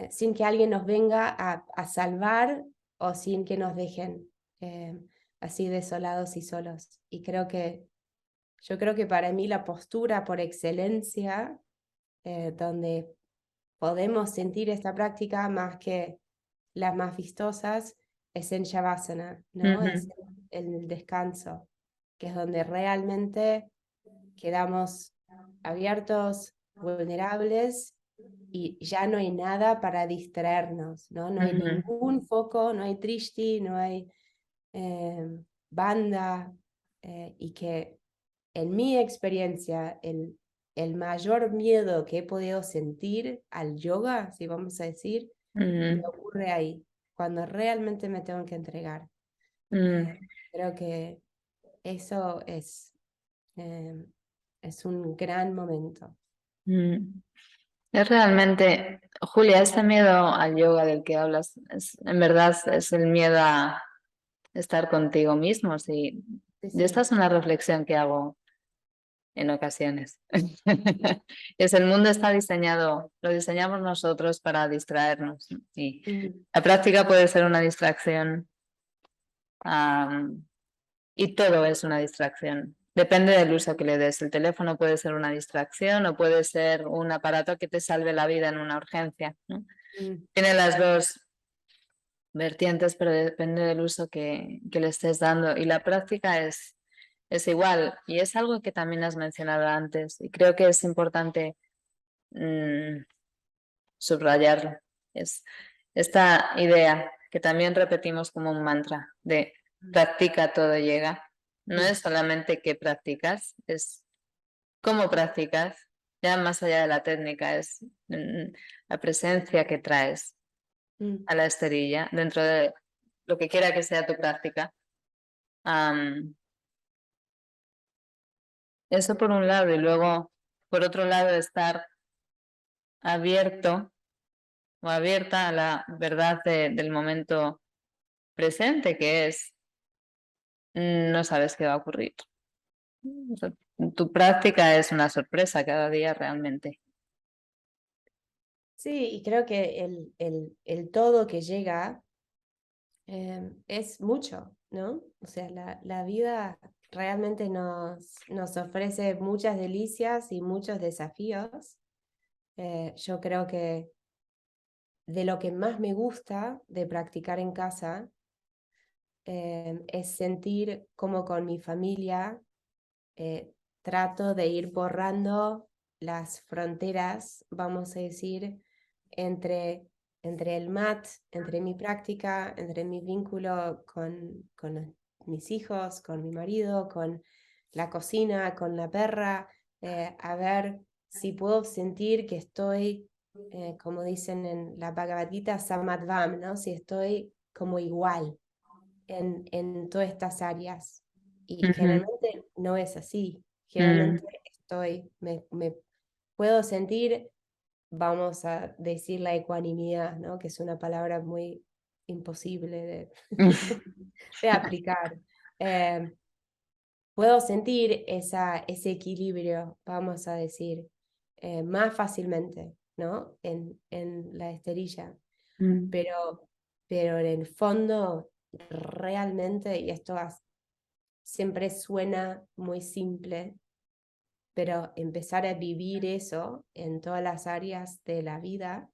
B: sin que alguien nos venga a salvar o sin que nos dejen así desolados y solos. Y yo creo que para mí la postura por excelencia, donde podemos sentir esta práctica más que las más vistosas, es en Shavasana, ¿no? Es en el descanso, que es donde realmente quedamos abiertos, vulnerables, y ya no hay nada para distraernos, ¿no? No hay ningún foco, no hay trishti, no hay banda, y que en mi experiencia el mayor miedo que he podido sentir al yoga, si vamos a decir, me ocurre ahí, cuando realmente me tengo que entregar. Creo que eso eh, es un gran momento.
A: Es realmente, Julia, este miedo al yoga del que hablas, en verdad es el miedo a estar contigo mismo. Sí.
B: Sí,
A: Y esta
B: sí.
A: es una reflexión que hago en ocasiones. Es el mundo está diseñado, lo diseñamos nosotros para distraernos. Y la práctica puede ser una distracción, y todo es una distracción. Depende del uso que le des. El teléfono puede ser una distracción o puede ser un aparato que te salve la vida en una urgencia, ¿no? Tiene las dos vertientes, pero depende del uso que le estés dando. Y la práctica es igual. Y es algo que también has mencionado antes. Y creo que es importante subrayarlo. Es esta idea que también repetimos como un mantra de practica, todo llega. No es solamente que practicas, es cómo practicas, ya más allá de la técnica, es la presencia que traes a la esterilla dentro de lo que quiera que sea tu práctica. Eso por un lado, y luego por otro lado estar abierto o abierta a la verdad del momento presente, que es no sabes qué va a ocurrir. O sea, tu práctica es una sorpresa cada día realmente.
B: Sí, y creo que el todo que llega es mucho, ¿no? O sea, la vida realmente nos ofrece muchas delicias y muchos desafíos. Yo creo que de lo que más me gusta de practicar en casa es sentir como con mi familia trato de ir borrando las fronteras, vamos a decir, entre el mat, entre mi práctica, entre mi vínculo con mis hijos, con mi marido, con la cocina, con la perra, a ver si puedo sentir que estoy, como dicen en la Bhagavad Gita, samadvam, ¿no? Si estoy como igual en todas estas áreas. Y generalmente no es así. Generalmente me puedo sentir, vamos a decir la ecuanimidad, ¿no? Que es una palabra muy imposible de aplicar. Puedo sentir ese equilibrio, vamos a decir, más fácilmente, ¿no? En la esterilla. Pero, pero en el fondo, realmente, y esto siempre suena muy simple, pero empezar a vivir eso en todas las áreas de la vida,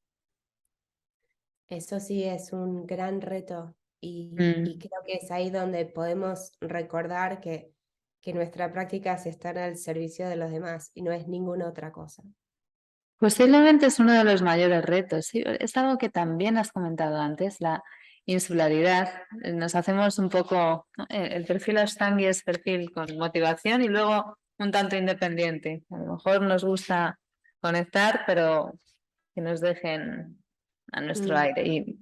B: eso sí es un gran reto y creo que es ahí donde podemos recordar que nuestra práctica se está al servicio de los demás y no es ninguna otra cosa.
A: Posiblemente es uno de los mayores retos. ¿Sí? Es algo que también has comentado antes, la insularidad. Nos hacemos un poco, ¿no? El perfil Ashtanga es perfil con motivación y luego un tanto independiente. A lo mejor nos gusta conectar, pero que nos dejen a nuestro aire. Y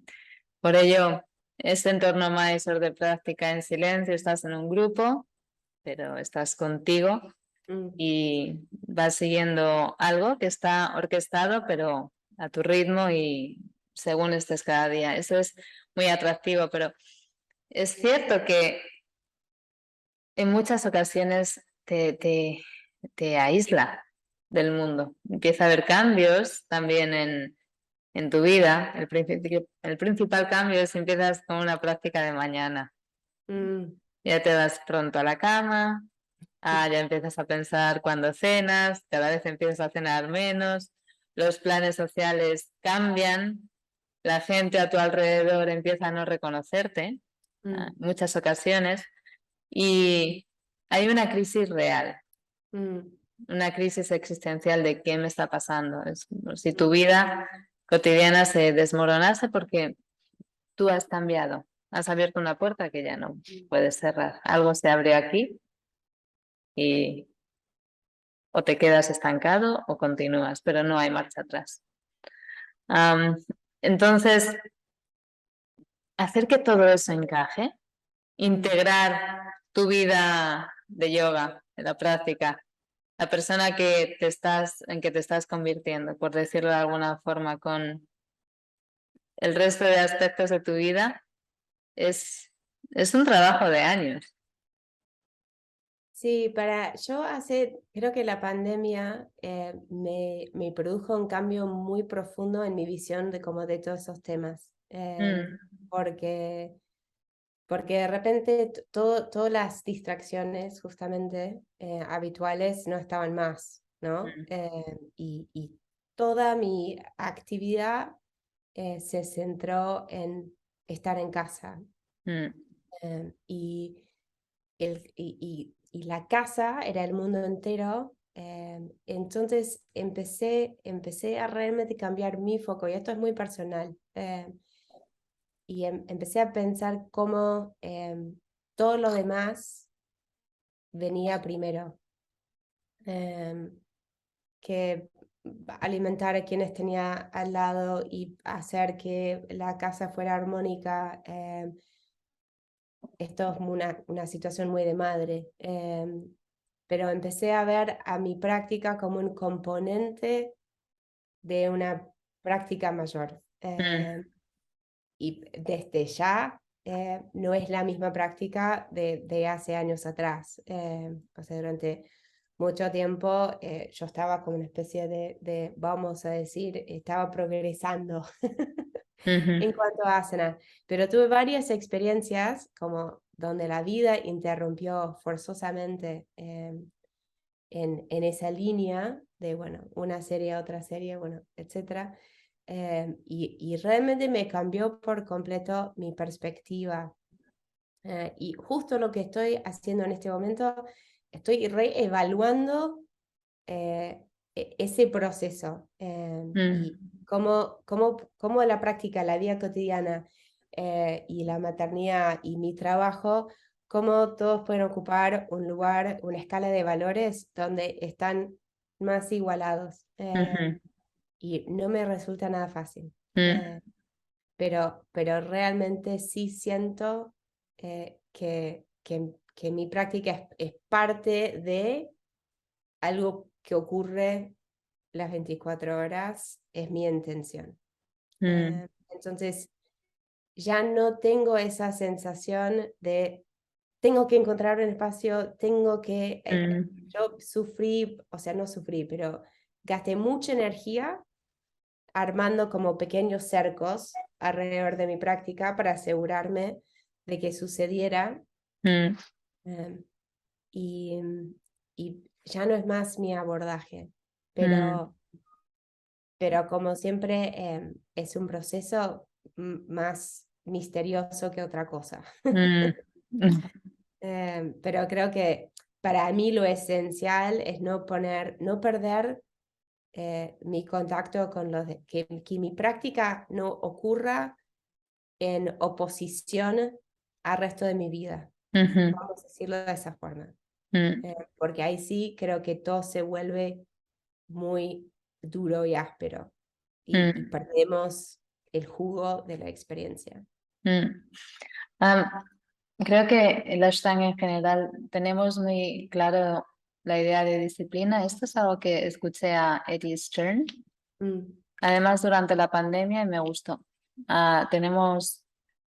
A: por ello, este entorno Mysore de práctica en silencio, estás en un grupo, pero estás contigo y vas siguiendo algo que está orquestado, pero a tu ritmo y según estés cada día. Eso es muy atractivo, pero es cierto que en muchas ocasiones te aísla del mundo. Empieza a haber cambios también en tu vida. El principal cambio es si empiezas con una práctica de mañana. Ya te vas pronto a la cama, ya empiezas a pensar cuando cenas, cada vez empiezas a cenar menos, los planes sociales cambian, la gente a tu alrededor empieza a no reconocerte en muchas ocasiones y hay una crisis real, una crisis existencial de qué me está pasando. Es como si tu vida cotidiana se desmoronase porque tú has cambiado, has abierto una puerta que ya no puedes cerrar. Algo se abre aquí y o te quedas estancado o continúas, pero no hay marcha atrás. Entonces, hacer que todo eso encaje, integrar tu vida de yoga, de la práctica, la persona en que te estás convirtiendo, por decirlo de alguna forma, con el resto de aspectos de tu vida, es un trabajo de años.
B: Sí, creo que la pandemia me produjo un cambio muy profundo en mi visión de todos esos temas,
A: Mm,
B: porque, porque de repente todas las distracciones justamente habituales no estaban más, ¿no?
A: mm,
B: Y toda mi actividad se centró en estar en casa.
A: mm,
B: Y y la casa era el mundo entero. Entonces empecé a realmente cambiar mi foco, y esto es muy personal. Y empecé a pensar cómo todo lo demás venía primero. Que alimentar a quienes tenía al lado y hacer que la casa fuera armónica. Esto es una situación muy de madre, pero empecé a ver a mi práctica como un componente de una práctica mayor.
A: mm,
B: Y desde ya no es la misma práctica de hace años atrás. O sea, durante mucho tiempo yo estaba como una especie vamos a decir, estaba progresando
A: ujú,
B: en cuanto a asana, pero tuve varias experiencias como donde la vida interrumpió forzosamente en esa línea de, bueno, una serie a otra serie, bueno, etcétera. Y realmente me cambió por completo mi perspectiva. Y justo lo que estoy haciendo en este momento, estoy reevaluando ese proceso
A: mm,
B: y cómo la práctica, la vida cotidiana y la maternidad y mi trabajo, cómo todos pueden ocupar un lugar, una escala de valores donde están más igualados.
A: ujú,
B: Y no me resulta nada fácil.
A: mm,
B: eh, pero realmente sí siento que mi práctica es parte de algo que ocurre las 24 horas, es mi intención.
A: mm,
B: Entonces, ya no tengo esa sensación de tengo que encontrar un espacio, tengo que...
A: mm,
B: yo sufrí, o sea, no sufrí, pero gasté mucha energía armando como pequeños cercos alrededor de mi práctica para asegurarme de que sucediera.
A: mm,
B: eh, y, y ya no es más mi abordaje,
A: mm,
B: pero como siempre es un proceso más misterioso que otra cosa.
A: mm,
B: Pero creo que para mí lo esencial es no perder mi contacto con que mi práctica no ocurra en oposición al resto de mi vida,
A: ujú,
B: vamos a decirlo de esa forma.
A: mm,
B: Porque ahí sí creo que todo se vuelve muy duro y áspero y
A: mm,
B: perdemos el jugo de la experiencia.
A: mm. Am, Creo que en la Ashtanga en general tenemos muy claro la idea de disciplina. Esto es algo que escuché a Eddie Stern,
B: Mm,
A: además durante la pandemia y me gustó. Tenemos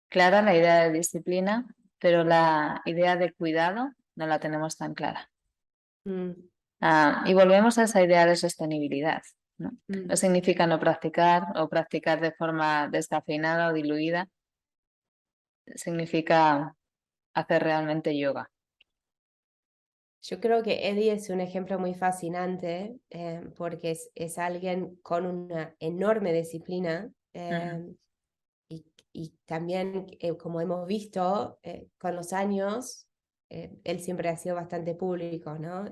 A: clara la idea de disciplina, pero la idea de cuidado no la tenemos tan clara.
B: mm,
A: Y volvemos a esa idea de sostenibilidad, ¿no? No
B: mm.
A: significa no practicar o practicar de forma descafeinada o diluida, significa hacer realmente yoga.
B: Yo creo que Eddie es un ejemplo muy fascinante porque es alguien con una enorme disciplina
A: Ujú,
B: y también, como hemos visto con los años, él siempre ha sido bastante público, ¿no?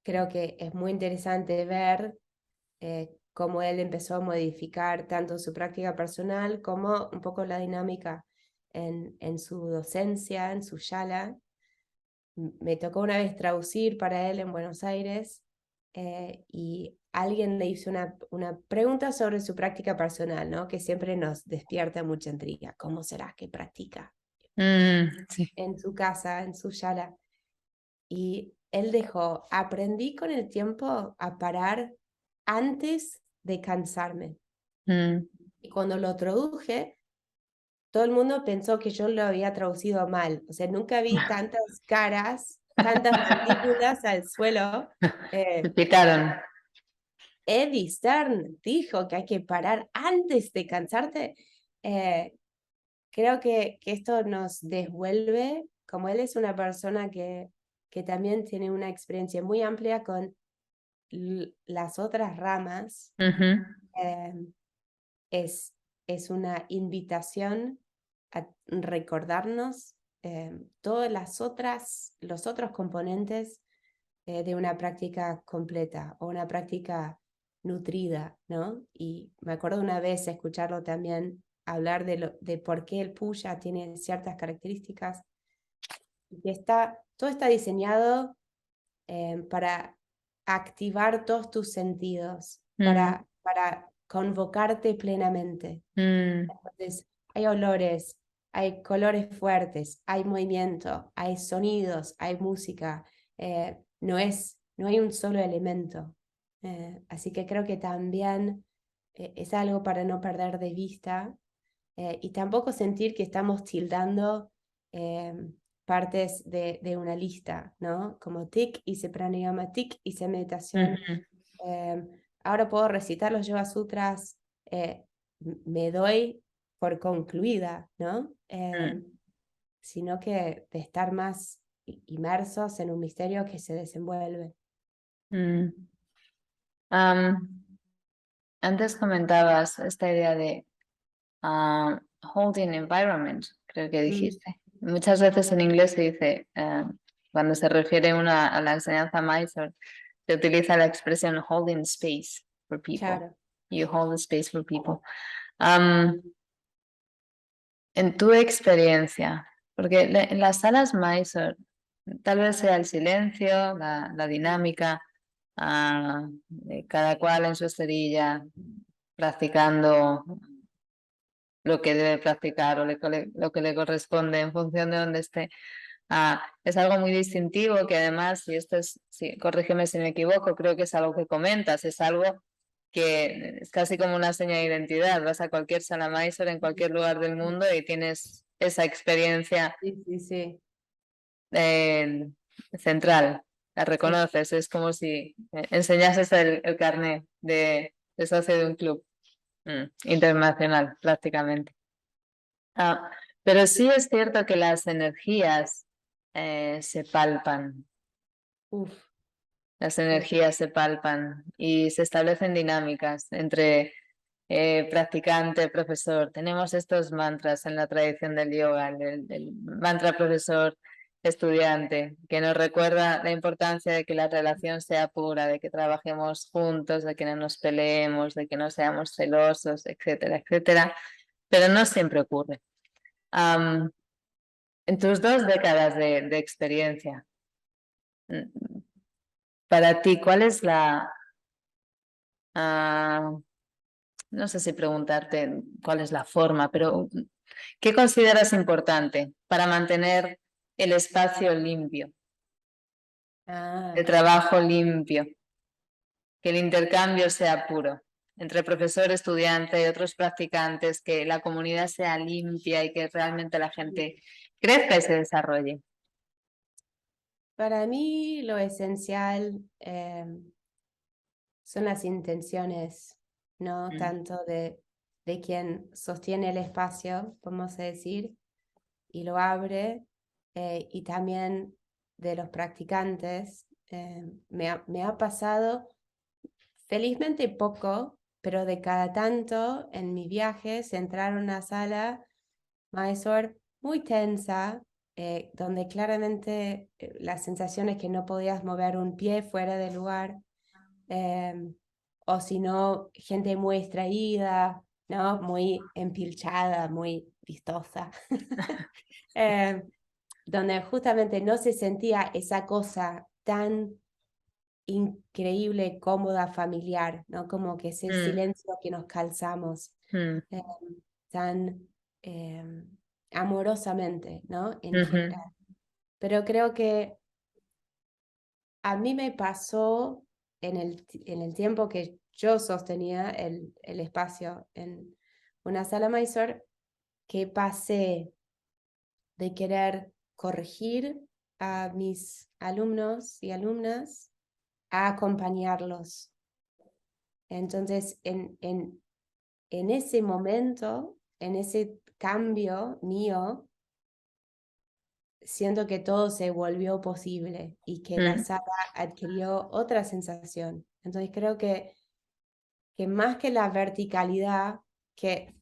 B: Creo que es muy interesante ver cómo él empezó a modificar tanto su práctica personal como un poco la dinámica en su docencia, en su yala. Me tocó una vez traducir para él en Buenos Aires y alguien le hizo una pregunta sobre su práctica personal, ¿no? Que siempre nos despierta mucha intriga. ¿Cómo será que practica
A: mm, sí.
B: en su casa, en su yala? Y él dijo, aprendí con el tiempo a parar antes de cansarme. Y cuando lo traduje, todo el mundo pensó que yo lo había traducido mal. O sea, nunca vi tantas caras, tantas mandíbulas al suelo.
A: Se
B: Eh,
A: picaron.
B: Eddie Stern dijo que hay que parar antes de cansarte. Eh, Creo que esto nos devuelve, como él es una persona que también tiene una experiencia muy amplia con las otras ramas, eh, es, es una invitación a recordarnos todas los otros componentes de una práctica completa o una práctica nutrida, ¿no? Y me acuerdo una vez escucharlo también hablar de por qué el puya tiene ciertas características, y que todo está diseñado para activar todos tus sentidos, para convocarte plenamente. Entonces, hay olores, hay colores fuertes, hay movimiento, hay sonidos, hay música. No hay un solo elemento. Así que creo que también es algo para no perder de vista y tampoco sentir que estamos tildando eh, partes de una lista, ¿no? Como tic, hice pranayama, tic, hice meditación. Eh, Ahora puedo recitar los Yoga Sutras, me doy por concluida, ¿no? Sino que de estar más inmersos en un misterio que se desenvuelve.
A: Antes comentabas esta idea de holding environment, creo que
B: Mm,
A: dijiste. Muchas veces en inglés se dice, cuando se refiere a la enseñanza Mysore, se utiliza la expresión holding space for people.
B: claro.
A: You hold the space for people. Um, en tu experiencia, porque en las salas Mysore, tal vez sea el silencio, la dinámica, de cada cual en su esterilla, practicando lo que debe practicar o lo que le corresponde en función de donde esté. Es algo muy distintivo que además, y esto es, sí, corrígeme si me equivoco, creo que es algo que comentas, es algo que es casi como una seña de identidad. Vas a cualquier sala Mysore en cualquier lugar del mundo y tienes esa experiencia
B: Sí, sí, sí.
A: eh, central, la
B: Sí.
A: reconoces, es como si enseñases el carnet de socio de un club internacional prácticamente. Pero sí es cierto que las energías se palpan,
B: Uf,
A: las
B: sí.
A: energías se palpan y se establecen dinámicas entre practicante, profesor. Tenemos estos mantras en la tradición del yoga, el mantra profesor, estudiante, que nos recuerda la importancia de que la relación sea pura, de que trabajemos juntos, de que no nos peleemos, de que no seamos celosos, etcétera, etcétera. Pero no siempre ocurre. Am, en tus 2 décadas de experiencia, mm, para ti, ¿cuál es ah, no sé si preguntarte cuál es la forma, pero ¿qué consideras importante para mantener el espacio limpio, el
B: Ah,
A: trabajo limpio, que el intercambio sea puro entre profesor, estudiante y otros practicantes, que la comunidad sea limpia y que realmente la gente crezca y se desarrolle?
B: para mí lo esencial son las intenciones, no
A: Mm,
B: tanto de quien sostiene el espacio, vamos a decir, y lo abre, y también de los practicantes. Me ha pasado felizmente poco, pero de cada tanto en mis viajes entrar a una sala Mysore muy tensa, donde claramente la sensación es que no podías mover un pie fuera del lugar, eh, o si no, gente muy extraída, ¿no? Muy empilchada, muy vistosa, eh, donde justamente no se sentía esa cosa tan increíble, cómoda, familiar, ¿no? Como que ese
A: mm,
B: silencio que nos calzamos
A: mm,
B: eh, tan amorosamente, ¿no? En
A: ujú,
B: general. Pero creo que a mí me pasó en el tiempo que yo sostenía el espacio en una sala Mysore, que pasé de querer corregir a mis alumnos y alumnas a acompañarlos. Entonces, en ese momento, en ese cambio mío, siento que todo se volvió posible y que la sala adquirió otra sensación. Entonces creo que más que la verticalidad, que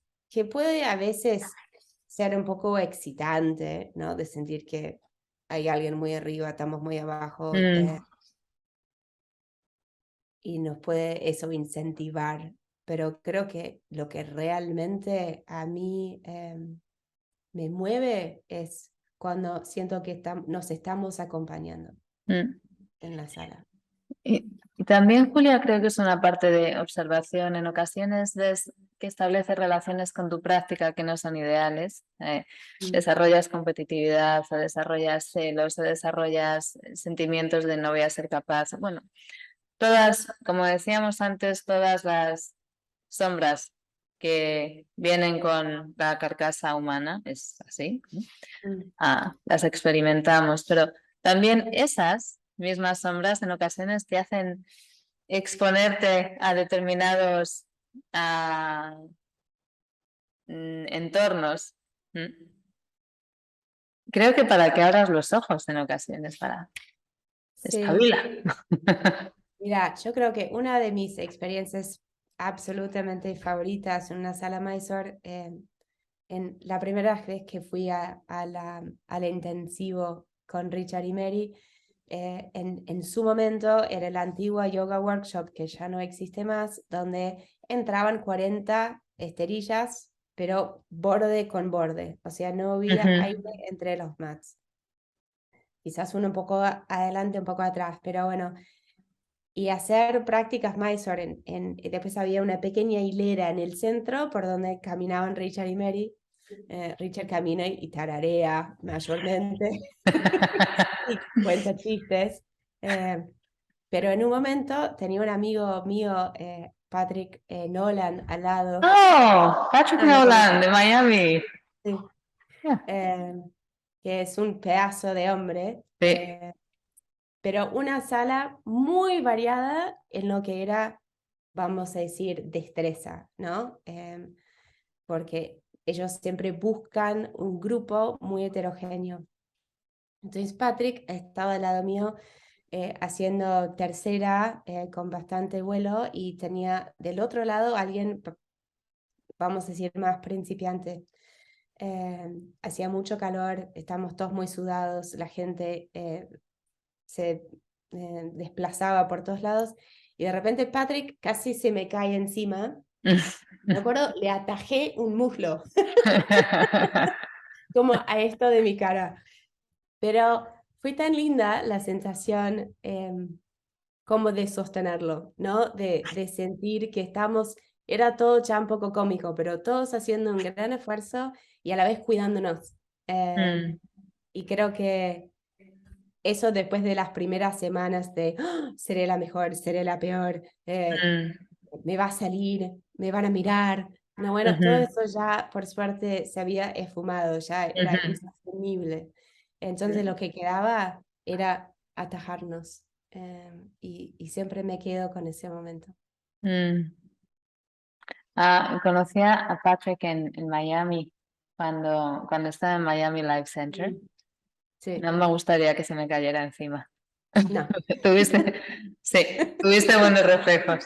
B: puede a veces ser un poco excitante, ¿no? De sentir que hay alguien muy arriba, estamos muy abajo, y nos puede eso incentivar. Pero creo que lo que realmente a mí me mueve es cuando siento que nos estamos acompañando en la sala.
A: Y también, Julia, creo que es una parte de observación. En ocasiones ves que estableces relaciones con tu práctica que no son ideales. Desarrollas competitividad, o desarrollas celos, o desarrollas sentimientos de no voy a ser capaz. Bueno, todas, como decíamos antes, todas las sombras que vienen con la carcasa humana, es así, las experimentamos, pero también esas mismas sombras en ocasiones te hacen exponerte a determinados entornos. Creo que para que abras los ojos en ocasiones, para espabila.
B: Mira, yo creo que una de mis experiencias absolutamente favoritas en una sala Mysore, en la primera vez que fui al intensivo con Richard y Mary, en su momento era el antiguo yoga workshop que ya no existe más, donde entraban 40 esterillas, pero borde con borde, o sea, no había aire entre los mats. Quizás uno un poco adelante, un poco atrás, pero bueno. Y hacer prácticas Mysore. Después había una pequeña hilera en el centro por donde caminaban Richard y Mary. Richard camina y tararea mayormente y cuenta chistes. Pero en un momento tenía un amigo mío, Patrick Nolan, al lado.
A: Oh, Patrick Nolan de Miami.
B: Sí. Que es un pedazo de hombre.
A: Sí.
B: Pero una sala muy variada en lo que era, vamos a decir, destreza, ¿no? Porque ellos siempre buscan un grupo muy heterogéneo. Entonces Patrick estaba al lado mío haciendo tercera con bastante vuelo y tenía del otro lado alguien, vamos a decir, más principiante. Hacía mucho calor, estábamos todos muy sudados, la gente se desplazaba por todos lados y de repente Patrick casi se me cae encima. Me acuerdo, le atajé un muslo como a esto de mi cara. Pero fue tan linda la sensación como de sostenerlo, ¿no? De sentir que estamos, era todo ya un poco cómico, pero todos haciendo un gran esfuerzo y a la vez cuidándonos. Y creo que eso después de las primeras semanas de seré la mejor, seré la peor, me va a salir, me van a mirar. No, bueno, todo eso ya por suerte se había esfumado, ya era insostenible. Entonces lo que quedaba era atajarnos y siempre me quedo con ese momento.
A: Conocía a Patrick en Miami cuando estaba en Miami Life Center.
B: Sí.
A: No me gustaría que se me cayera encima.
B: No.
A: Tuviste buenos reflejos.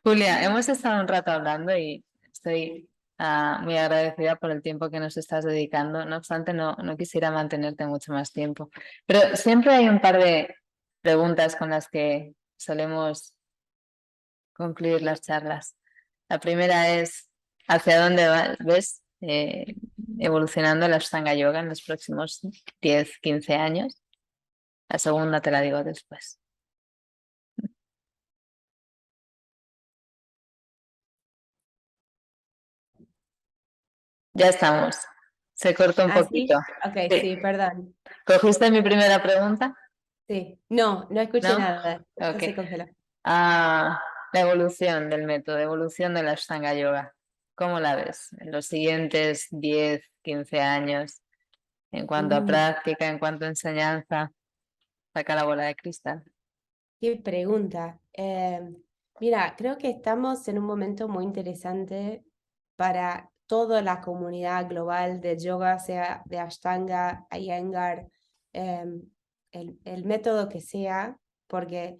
A: Julia, hemos estado un rato hablando y estoy muy agradecida por el tiempo que nos estás dedicando. No obstante, no quisiera mantenerte mucho más tiempo. Pero siempre hay un par de preguntas con las que solemos concluir las charlas. La primera es, ¿hacia dónde ves evolucionando la Ashtanga Yoga en los próximos 10, 15 años? La segunda te la digo después. Ya estamos. Se cortó un
B: ¿Ah, sí?
A: poquito.
B: Ok,
A: Sí.
B: sí, perdón.
A: ¿Cogiste mi primera pregunta?
B: Sí, no, no escuché
A: ¿No?
B: nada.
A: Ok.
B: Se congeló.
A: Ah, la evolución del método, evolución de la Ashtanga Yoga. ¿Cómo la ves en los siguientes 10, 15 años? En cuanto a
B: Mm,
A: práctica, en cuanto a enseñanza, saca la bola de cristal.
B: qué pregunta. Mira, creo que estamos en un momento muy interesante para toda la comunidad global de yoga, sea de Ashtanga, Iyengar, el método que sea, porque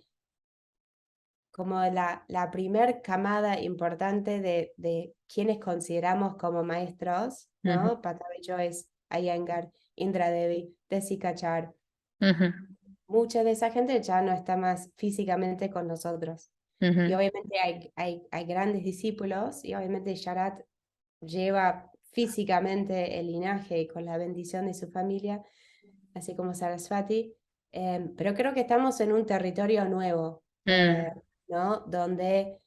B: como la primer camada importante de quienes consideramos como maestros,
A: Ujú,
B: ¿no? Pattabhi Jois, Iyengar, Indra Devi, Desi Kachar,
A: ujú,
B: mucha de esa gente ya no está más físicamente con nosotros. Y
A: ujú,
B: obviamente hay grandes discípulos, y obviamente Sharat lleva físicamente el linaje y con la bendición de su familia, así como Sarasvati, pero creo que estamos en un territorio nuevo,
A: mm,
B: ¿no? Donde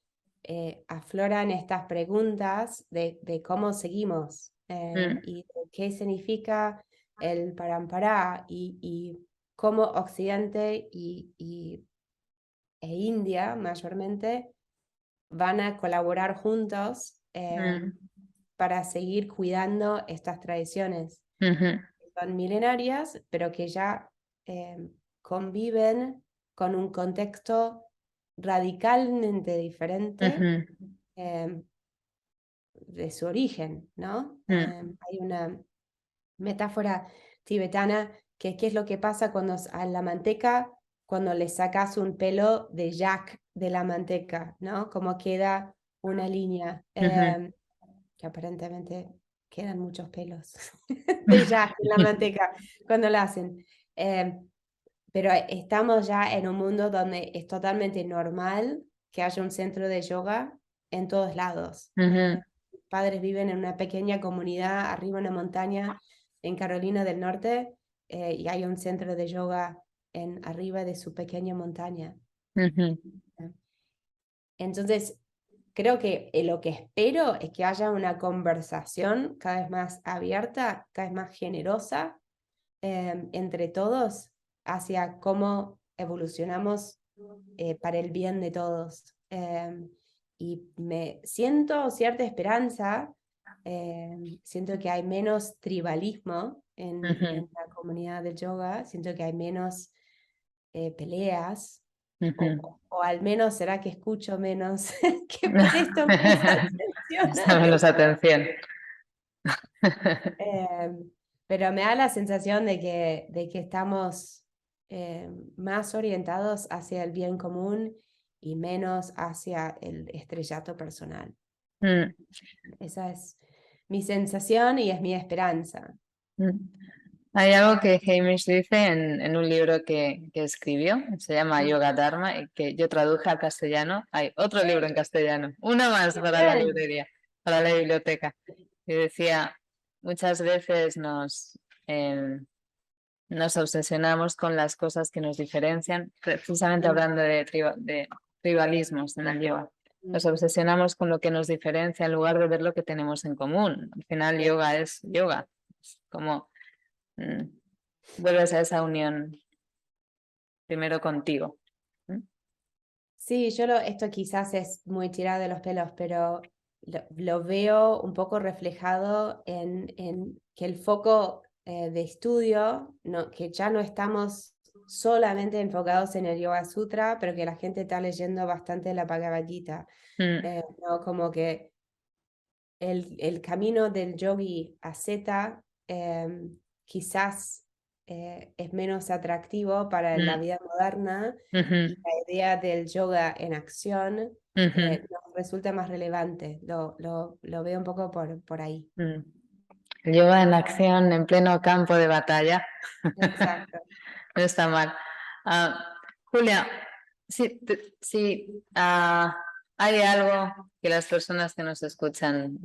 B: afloran estas preguntas de cómo seguimos
A: mm,
B: y de qué significa el parampara y cómo Occidente e India mayormente van a colaborar juntos
A: mm,
B: para seguir cuidando estas tradiciones
A: ujú,
B: que son milenarias, pero que ya conviven con un contexto radicalmente diferente
A: ujú,
B: eh, de su origen, ¿no?
A: mm,
B: Hay una metáfora tibetana que qué es lo que pasa cuando a la manteca, cuando le sacas un pelo de jack de la manteca, ¿no? Como queda una línea,
A: ujú.
B: que aparentemente quedan muchos pelos de jack en la manteca cuando la hacen. Eh, pero estamos ya en un mundo donde es totalmente normal que haya un centro de yoga en todos lados.
A: Ujú,
B: Padres viven en una pequeña comunidad arriba en una montaña en Carolina del Norte y hay un centro de yoga arriba de su pequeña montaña.
A: ujú,
B: Entonces, creo que lo que espero es que haya una conversación cada vez más abierta, cada vez más generosa entre todos hacia cómo evolucionamos para el bien de todos. Y me siento cierta esperanza, siento que hay menos tribalismo
A: ujú,
B: en la comunidad del yoga, siento que hay menos peleas,
A: ujú.
B: o al menos será que escucho menos, que presto menos atención
A: Presta
B: a
A: menos
B: eso.
A: atención.
B: Pero me da la sensación de que estamos más orientados hacia el bien común y menos hacia el estrellato personal.
A: Mm,
B: Esa es mi sensación y es mi esperanza.
A: mm. Hay algo que Hamish dice en un libro que escribió, se llama
B: Mm.
A: Yoga Dharma, y que yo traduje al castellano. Hay otro libro en castellano, una más para la
B: Bien.
A: librería, para la biblioteca. Y decía, muchas veces nos obsesionamos con las cosas que nos diferencian, precisamente
B: Mm,
A: hablando de tribalismos en el yoga. Nos
B: mm.
A: obsesionamos con lo que nos diferencia en lugar de ver lo que tenemos en común. Al final, yoga es yoga. Es como mm, vuelves a esa unión primero contigo. ¿Mm?
B: Sí, esto quizás es muy tirado de los pelos, pero lo veo un poco reflejado en que el foco de estudio, no, que ya no estamos solamente enfocados en el Yoga Sutra, pero que la gente está leyendo bastante la Bhagavad Gita,
A: Mm,
B: ¿no? Como que el camino del yogi a Zeta quizás es menos atractivo para la
A: mm,
B: vida moderna
A: ujú,
B: y la idea del yoga en acción
A: ujú,
B: nos resulta más relevante. Lo veo un poco por ahí.
A: mm. El yoga en acción en pleno campo de batalla.
B: Exacto.
A: No está mal. Ah, Julia, si hay algo que las personas que nos escuchan,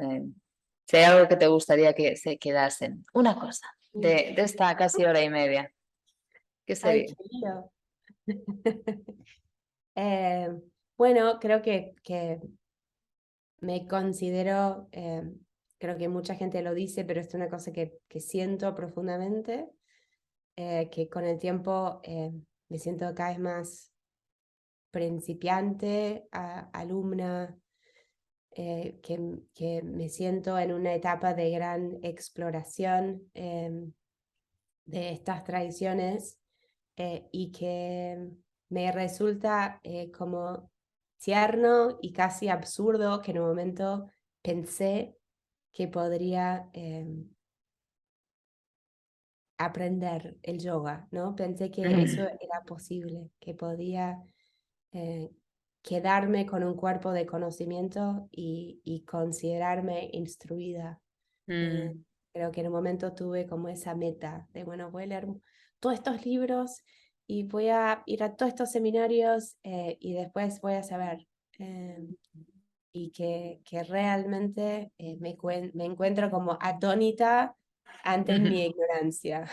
A: si hay algo que te gustaría que se quedasen, una cosa de esta casi hora y media, ¿qué
B: Ay,
A: sería?
B: qué lío. Bueno, creo que me considero creo que mucha gente lo dice, pero es una cosa que siento profundamente, que con el tiempo me siento cada vez más principiante, alumna, que me siento en una etapa de gran exploración de estas tradiciones y que me resulta como tierno y casi absurdo que en un momento pensé que podría aprender el yoga, ¿no? Pensé que eso era posible, que podía eh, quedarme con un cuerpo de conocimiento y considerarme instruida.
A: Mm,
B: Creo que en un momento tuve como esa meta de, bueno, voy a leer todos estos libros y voy a ir a todos estos seminarios y después voy a saber. Y que realmente me encuentro como atónita ante mi ignorancia.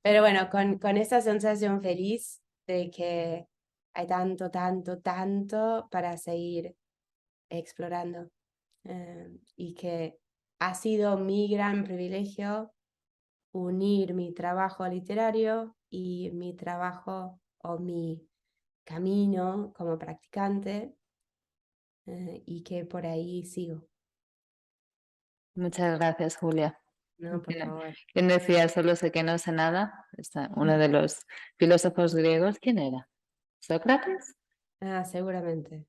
B: Pero bueno, con esa sensación feliz de que hay tanto, tanto, tanto para seguir explorando. Y que ha sido mi gran privilegio unir mi trabajo literario y mi trabajo o mi camino como practicante y que por ahí sigo.
A: Muchas gracias, Julia.
B: No, por favor.
A: ¿Quién decía solo sé que no sé nada? Uno de los filósofos griegos, ¿quién era? ¿Sócrates?
B: Ah, seguramente.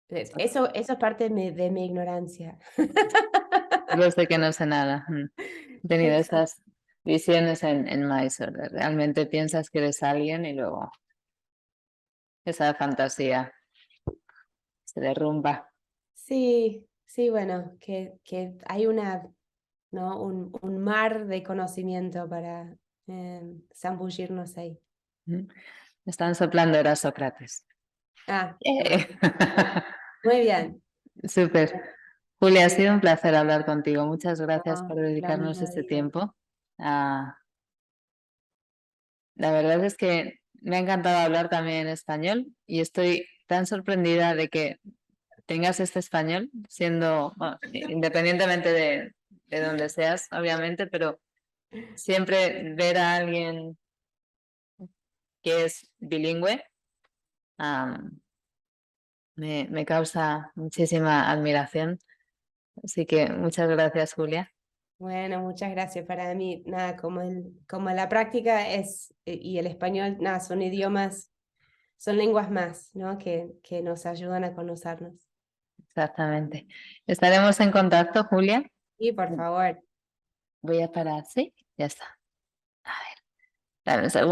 B: Eso es parte de mi ignorancia.
A: Solo sé que no sé nada. He tenido
B: Exacto.
A: esas visiones en Mysore. Realmente piensas que eres alguien y luego esa fantasía se derrumba.
B: Sí, sí, bueno, que hay ¿no? un mar de conocimiento para zambullirnos ahí.
A: Me están soplando, era Sócrates.
B: Ah,
A: ¡Eh!
B: bueno, muy bien.
A: Súper. Julia, ha sido un placer hablar contigo. Muchas gracias por
B: No, lo
A: dedicarnos
B: mismo
A: este
B: digo.
A: tiempo. Ah, la verdad es que me ha encantado hablar también en español y estoy tan sorprendida de que tengas este español, siendo, bueno, independientemente de donde seas, obviamente, pero siempre ver a alguien que es bilingüe, me causa muchísima admiración. Así que muchas gracias, Julia.
B: Bueno, muchas gracias. Para mí, nada, como la práctica es, y el español, nada, son idiomas, son lenguas más, ¿no? Que nos ayudan a conocernos.
A: Exactamente. Estaremos en contacto, Julia.
B: Y por favor.
A: Voy a parar, ¿sí? Ya está. A ver, dame un segundo.